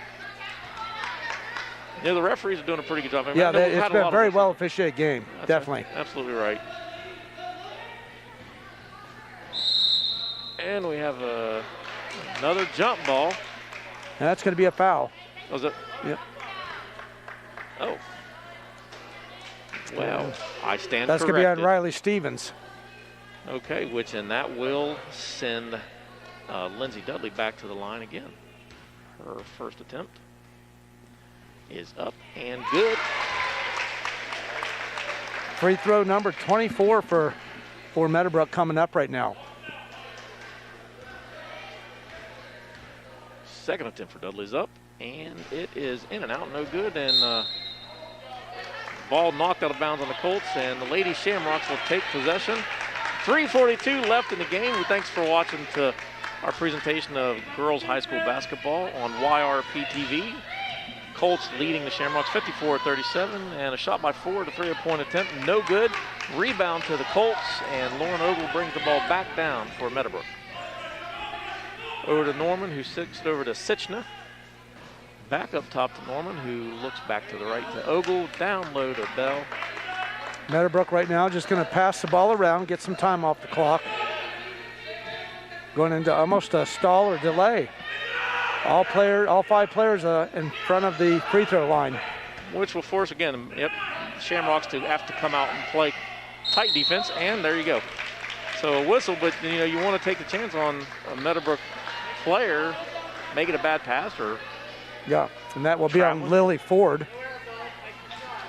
Yeah, the referees are doing a pretty good job. Yeah, it's been a very well officiated game, definitely. Absolutely right. And we have another jump ball. And that's going to be a foul. Was it? Yep. Oh. Well, I stand That's going to be on corrected. Riley Stevens. Okay, and that will send Lindsay Dudley back to the line again. Her first attempt is up and good. Free throw number 24 for Meadowbrook coming up right now. Second attempt for Dudley's up, and it is in and out, no good. And ball knocked out of bounds on the Colts, and the Lady Shamrocks will take possession. 3:42 left in the game. Thanks for watching our presentation of girls high school basketball on YRP TV. Colts leading the Shamrocks 54-37, and a shot by Ford, a three-point attempt, no good. Rebound to the Colts, and Lauren Ogle brings the ball back down for Meadowbrook. Over to Norman, who sticks it over to Sitchna. Back up top to Norman, who looks back to the right to Ogle. Down low to Bell. Meadowbrook right now just going to pass the ball around, get some time off the clock. Going into almost a stall or delay. All 5 players in front of the free throw line. Which will force, again, Shamrocks to have to come out and play tight defense, and there you go. So a whistle, but you want to take the chance on a Meadowbrook player, make it a bad pass or... Yeah, and that will be on Lily Ford.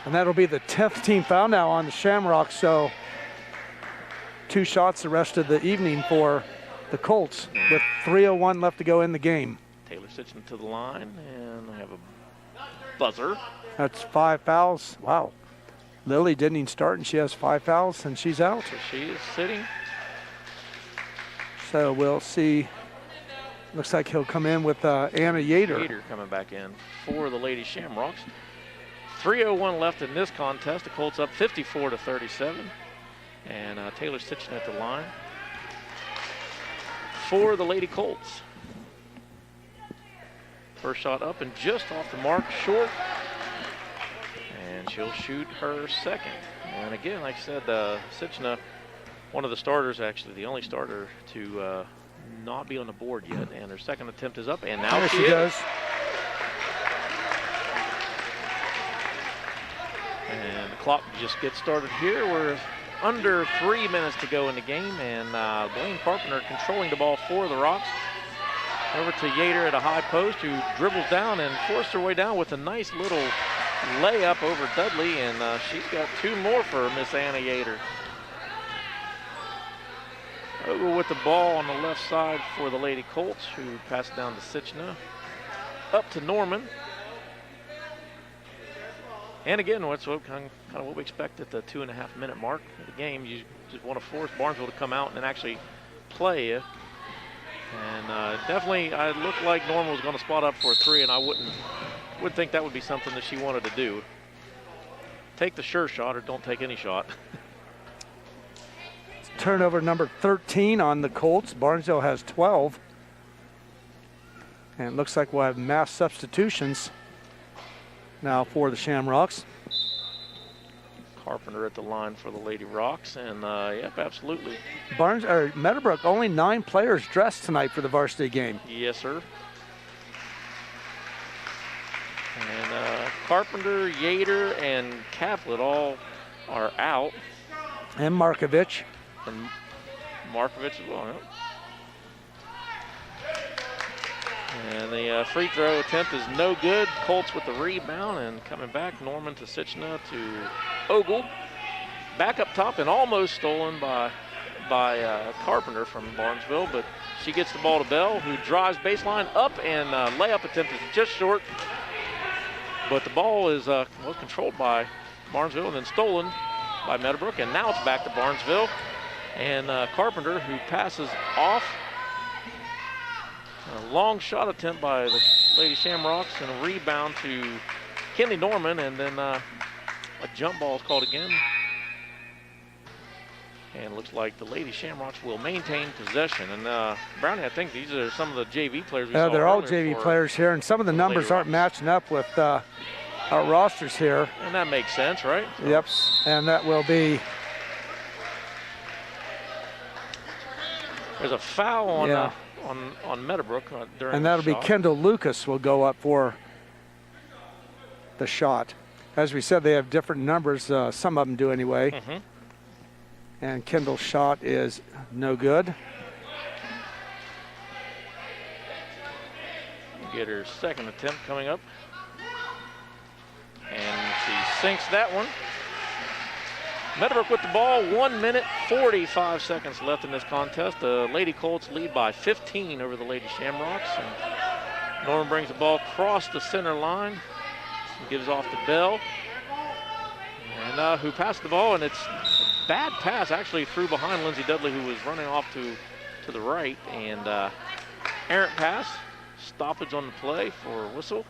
And that'll be the 10th team foul now on the Shamrocks, so 2 shots the rest of the evening for the Colts with 3:01 left to go in the game. Taylor Sitchna to the line, and I have a buzzer. That's 5 fouls. Wow. Lily didn't even start, and she has 5 fouls, and she's out. So she is sitting. So we'll see. Looks like he'll come in with Anna Yater. Yater coming back in for the Lady Shamrocks. 3:01 left in this contest. The Colts up 54-37. And Taylor Sitchna at the line for the Lady Colts. First shot up and just off the mark, short. And she'll shoot her second. And again, like I said, Sitchna, one of the starters, actually the only starter to not be on the board yet. And her second attempt is up, and now there she goes. And the clock just gets started here. We're under 3 minutes to go in the game, and Blaine Carpenter controlling the ball for the Rocks. Over to Yater at a high post, who dribbles down and forced her way down with a nice little layup over Dudley, and she's got 2 more for Miss Anna Yater. Ogle with the ball on the left side for the Lady Colts, who pass it down to Sitchna. Up to Norman. And again, what's kind of what we expect at the 2.5 minute mark of the game. You just want to force Barnesville to come out and actually play. And definitely, it looked like Norman was going to spot up for a 3, and I wouldn't think that would be something that she wanted to do. Take the sure shot or don't take any shot. Turnover number 13 on the Colts. Barnesville has 12. And it looks like we'll have mass substitutions now for the Shamrocks. Carpenter at the line for the Lady Rocks, and yep, absolutely. Meadowbrook, only 9 players dressed tonight for the varsity game. Yes, sir. And Carpenter, Yater, and Caplet all are out. And Markovich. And Markovich as well, yeah. And the free throw attempt is no good. Colts with the rebound, and coming back, Norman to Sitchna to Ogle. Back up top and almost stolen by Carpenter from Barnesville, but she gets the ball to Bell, who drives baseline up, and layup attempt is just short. But the ball is was controlled by Barnesville and then stolen by Meadowbrook, and now it's back to Barnesville. And Carpenter, who passes off. A long shot attempt by the Lady Shamrocks, and a rebound to Kinley Norman, and then a jump ball is called again. And it looks like the Lady Shamrocks will maintain possession. And Brownie, I think these are some of the JV players we saw. They're all JV players here, and some of the numbers aren't matching up with our rosters here. And that makes sense, right? So. Yep, and that will be... There's a foul on Meadowbrook during and that'll the be Kendall Lucas will go up for the shot. As we said, they have different numbers. Some of them do anyway. Mm-hmm. And Kendall's shot is no good. get her second attempt coming up. And she sinks that one. Meadowbrook with the ball, 1 minute, 45 seconds left in this contest. The Lady Colts lead by 15 over the Lady Shamrocks. And Norman brings the ball across the center line, gives off to Bell, and who passed the ball, and it's a bad pass actually through behind Lindsay Dudley, who was running off to the right, and errant pass, stoppage on the play for a whistle.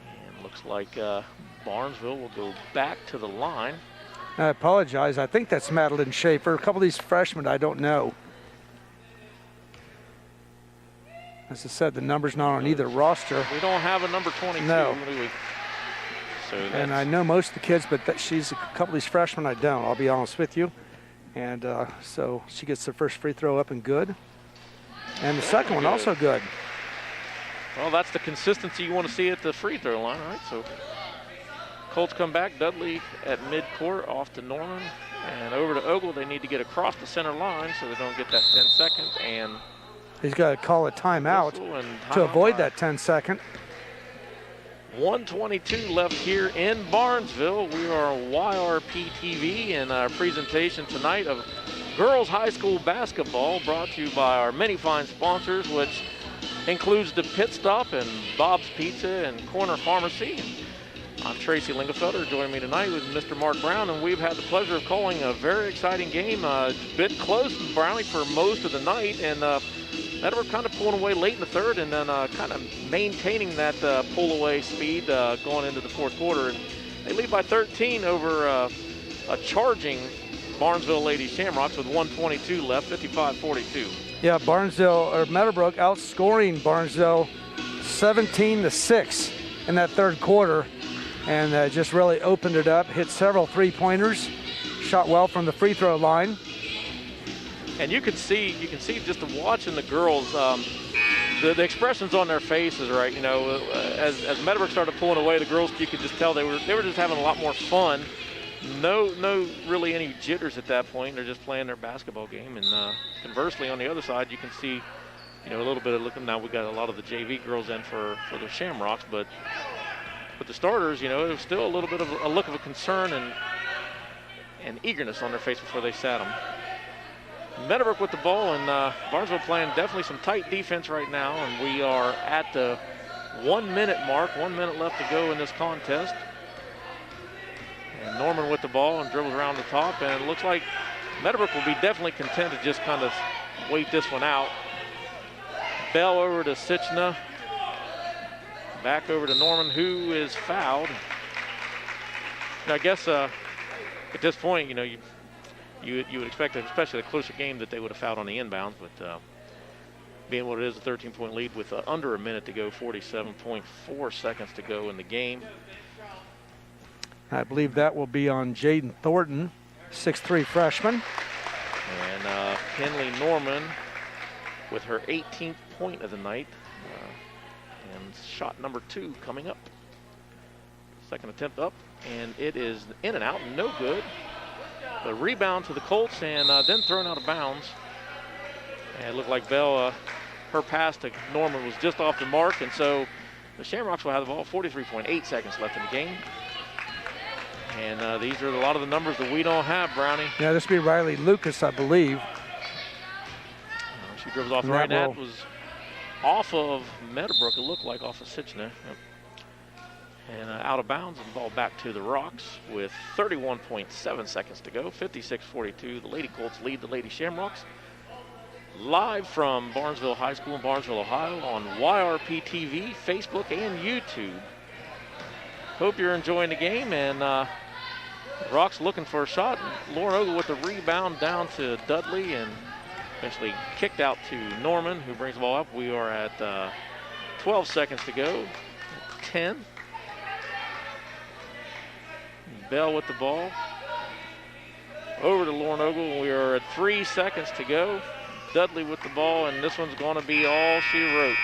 And looks like Barnesville will go back to the line. I apologize. I think that's Madeline Schaefer. A couple of these freshmen I don't know. As I said, the number's not on either roster. We don't have a number 22. No. Do we? So and I know most of the kids, but she's a couple of these freshmen I don't. I'll be honest with you. And so she gets the first free throw up and good. And the second one also good. Well, that's the consistency you want to see at the free throw line, right? So Colts come back. Dudley at midcourt off to Norman and over to Ogle. They need to get across the center line so they don't get that 10 second. And he's got to call a timeout to avoid that 10 second. 1:22 left here in Barnesville. We are on YRP TV and our presentation tonight of girls high school basketball, brought to you by our many fine sponsors, which includes the Pit Stop and Bob's Pizza and Corner Pharmacy. I'm Tracy Lingefelder. Joining me tonight with Mr. Mark Brown, and we've had the pleasure of calling a very exciting game. A bit close in Brownie for most of the night, and Meadowbrook kind of pulling away late in the third, and then kind of maintaining that pull-away speed going into the fourth quarter. And they lead by 13 over a charging Barnesville Lady Shamrocks with 1:22 left, 55-42. Yeah, Meadowbrook outscoring Barnesville 17-6 in that third quarter, and just really opened it up, hit several three-pointers, shot well from the free throw line. And you can see just watching the girls, the expressions on their faces, right? You know, as Meadowbrook started pulling away, the girls, you could just tell they were just having a lot more fun. No really any jitters at that point. They're just playing their basketball game. And conversely, on the other side, you can see, you know, a little bit of looking. Now we got a lot of the JV girls in for the Shamrocks, but the starters, you know, there was still a little bit of a look of a concern and eagerness on their face before they sat them. Meadowbrook with the ball, and Barnesville playing definitely some tight defense right now, and we are at the 1 minute mark. 1 minute left to go in this contest. And Norman with the ball and dribbles around the top, and it looks like Meadowbrook will be definitely content to just kind of wait this one out. Bell over to Sichna. Back over to Norman, who is fouled. Now, I guess at this point, you know, you would expect, especially a closer game, that they would have fouled on the inbounds, but being what it is, a 13-point lead with under a minute to go, 47.4 seconds to go in the game. I believe that will be on Jaden Thornton, 6'3" freshman. And Kenley Norman with her 18th point of the night. And shot number 2 coming up. Second attempt up, and it is in and out, no good. The rebound to the Colts, and then thrown out of bounds. And it looked like Bell, her pass to Norman was just off the mark, and so the Shamrocks will have the ball. 43.8 seconds left in the game. And these are a lot of the numbers that we don't have, Brownie. Yeah, this will be Riley Lucas, I believe. She dribbles off the right. That was off of Meadowbrook, it looked like, off of Sichna. Yep. And out of bounds, and the ball back to the Rocks with 31.7 seconds to go. 56-42. The Lady Colts lead the Lady Shamrocks. Live from Barnesville High School in Barnesville, Ohio on YRP TV, Facebook, and YouTube. Hope you're enjoying the game, and Rocks looking for a shot. Lauren Ogle with the rebound down to Dudley, and eventually kicked out to Norman, who brings the ball up. We are at 12 seconds to go. 10. Bell with the ball. Over to Lauren Ogle. We are at 3 seconds to go. Dudley with the ball, and this one's going to be all she wrote.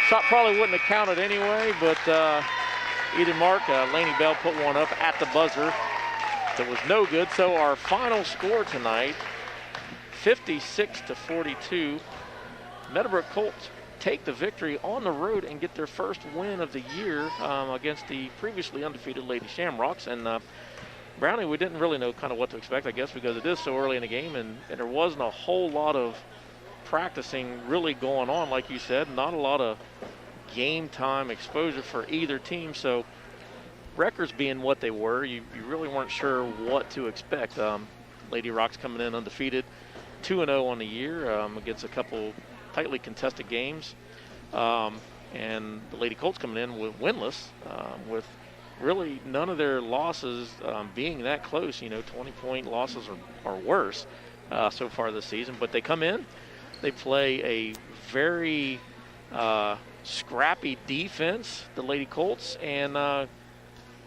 Shot probably wouldn't have counted anyway, but either mark, Lainey Bell put one up at the buzzer. That was no good. So our final score tonight, 56-42. Meadowbrook Colts take the victory on the road and get their first win of the year against the previously undefeated Lady Shamrocks. And Brownie, we didn't really know kind of what to expect, I guess, because it is so early in the game, and there wasn't a whole lot of practicing really going on, like you said. Not a lot of game time exposure for either team. So records being what they were, you really weren't sure what to expect. Lady Rocks coming in undefeated, 2-0 on the year against a couple tightly contested games. And the Lady Colts coming in winless with really none of their losses being that close, 20-point losses or worse so far this season. But they come in, they play a very scrappy defense, the Lady Colts, and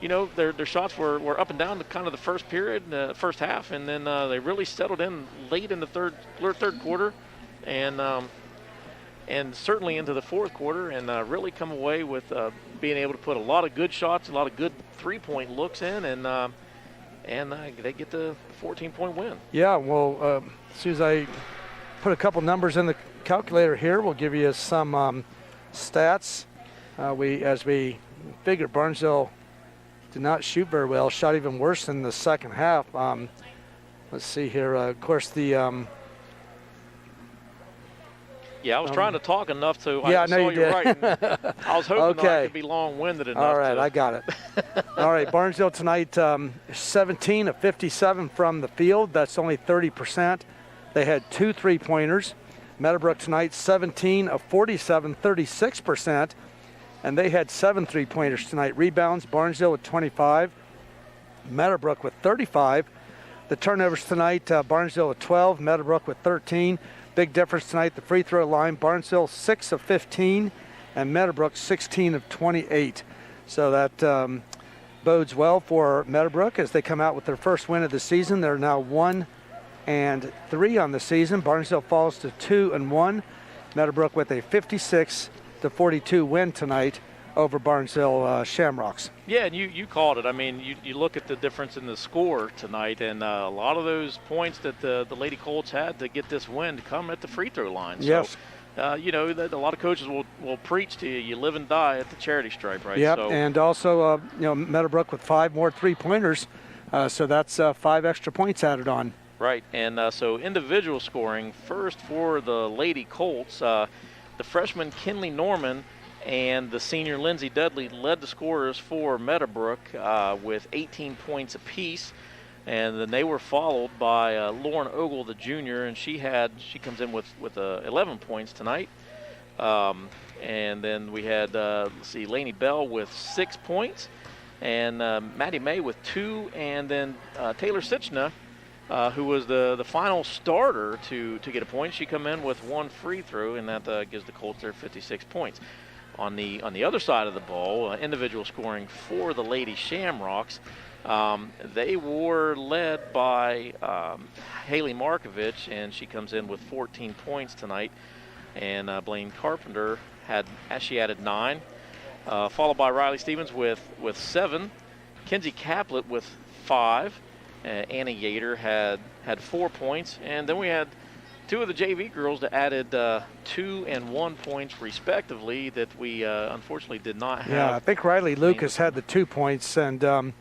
their shots were up and down to kind of the first period, first half, and then they really settled in late in the third quarter, and certainly into the fourth quarter, and really come away with being able to put a lot of good shots, a lot of good three-point looks in, and they get the 14-point win. Yeah, well, as soon as I put a couple numbers in the calculator here, we'll give you some stats. As we figured, Barnesville did not shoot very well, shot even worse in the second half. Let's see here. Of course, the yeah, I was trying to talk enough to. Yeah, I saw you did. Right. I was hoping I could be long-winded enough. All right, I got it. All right, Barnesville tonight, 17 of 57 from the field. That's only 30%. They had 2 3-pointers. Meadowbrook tonight, 17 of 47, 36%. And they had 7 3-pointers tonight. Rebounds, Barnesville with 25. Meadowbrook with 35. The turnovers tonight, Barnesville with 12. Meadowbrook with 13. Big difference tonight, the free throw line, Barnesville 6 of 15 and Meadowbrook 16 of 28. So that bodes well for Meadowbrook as they come out with their first win of the season. They're now 1-3 on the season. Barnesville falls to 2-1. Meadowbrook with a 56-42 win tonight over Barnesville Shamrocks. Yeah, and you called it. I mean, you look at the difference in the score tonight, and a lot of those points that the Lady Colts had to get this win to come at the free throw line. Yes. So, a lot of coaches will preach to you live and die at the charity stripe, right? Yep, So, and also, Meadowbrook with 5 more 3-pointers, so that's 5 extra points added on. Right, and so individual scoring, first for the Lady Colts, the freshman Kinley Norman and the senior Lindsay Dudley led the scorers for Meadowbrook with 18 points apiece. And then they were followed by Lauren Ogle, the junior, and she comes in with 11 points tonight. And then we had, Lainey Bell with 6 points, and Maddie May with 2, and then Taylor Sitchna, who was the final starter to get a point. She come in with 1 free throw, and that gives the Colts their 56 points. On the other side of the ball, individual scoring for the Lady Shamrocks, they were led by Haley Markovich, and she comes in with 14 points tonight. And Blaine Carpenter added 9, followed by Riley Stevens with 7, Kenzie Caplet with 5, Anna Yater had 4 points, and then we had 2 of the JV girls that added 2 and 1 points respectively that we unfortunately did not have. Yeah, I think Riley Lucas had the 2 points, and to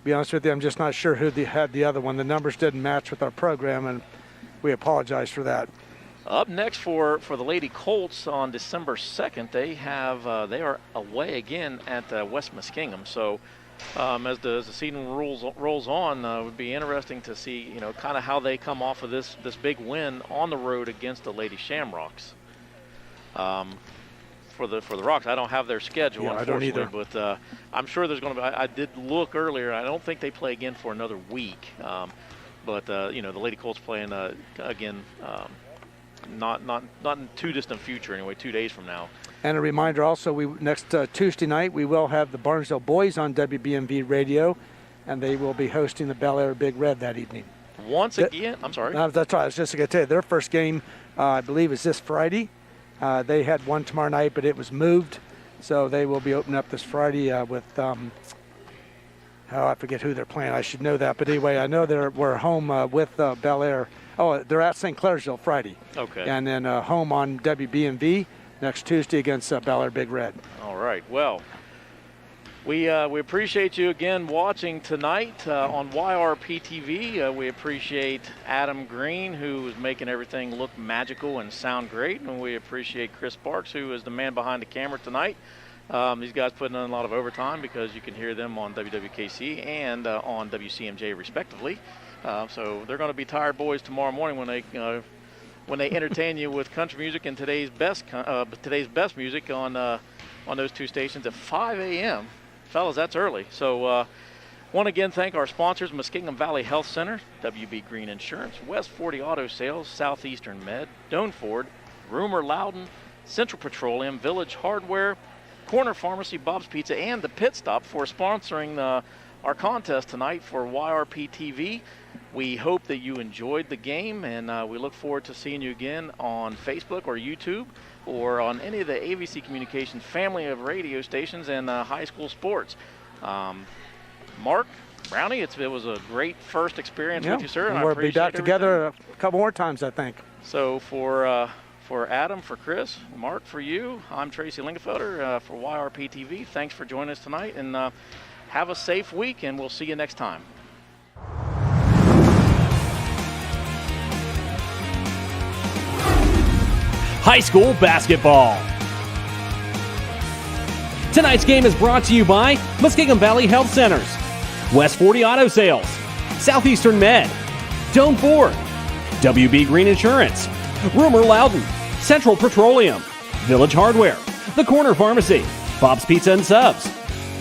be honest with you, I'm just not sure who had the other one. The numbers didn't match with our program, and we apologize for that. Up next for the Lady Colts on December 2nd, they are away again at West Muskingum. So as the season rolls on, it would be interesting to see, kind of how they come off of this big win on the road against the Lady Shamrocks. For the Rocks, I don't have their schedule, yeah, unfortunately, I don't either. but I'm sure there's going to be. I did look earlier. I don't think they play again for another week. But the Lady Colts playing again, not in too distant future anyway. 2 days from now. And a reminder also, next Tuesday night we will have the Barnesville Boys on WBMV Radio, and they will be hosting the Bel Air Big Red that evening. Once again, I'm sorry. That's right. I was just going to tell you, their first game, I believe, is this Friday. They had one tomorrow night, but it was moved, so they will be opening up this Friday with. I forget who they're playing. I should know that, but anyway, I know we're home with Bel Air. Oh, they're at St. Clairsville Friday. Okay. And then home on WBMV next Tuesday against Bel Air Big Red. All right. Well, we appreciate you again watching tonight on YRP TV. We appreciate Adam Green, who is making everything look magical and sound great, and we appreciate Chris Parks, who is the man behind the camera tonight. These guys putting in a lot of overtime because you can hear them on WWKC and on WCMJ respectively. So they're going to be tired boys tomorrow morning when they entertain you with country music and today's best music on those two stations at 5 a.m. Fellas, that's early. So want to again thank our sponsors, Muskingum Valley Health Center, WB Green Insurance, West 40 Auto Sales, Southeastern Med, Doan Ford, Rumor Loudon, Central Petroleum, Village Hardware, Corner Pharmacy, Bob's Pizza, and the Pit Stop for sponsoring our contest tonight for YRP TV. We hope that you enjoyed the game, and we look forward to seeing you again on Facebook or YouTube or on any of the AVC Communications family of radio stations and high school sports. Mark, Brownie, it was a great first experience with you, sir. And we'll be back together a couple more times, I think. So for Adam, for Chris, Mark, for you, I'm Tracy Lingenfelder for YRP TV. Thanks for joining us tonight, and have a safe week, and we'll see you next time. High school basketball. Tonight's game is brought to you by Muskingum Valley Health Centers, West 40 Auto Sales, Southeastern Med, Doan Ford, WB Green Insurance, Rumor Loudon, Central Petroleum, Village Hardware, The Corner Pharmacy, Bob's Pizza and Subs,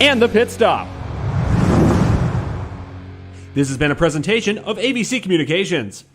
and The Pit Stop. This has been a presentation of ABC Communications.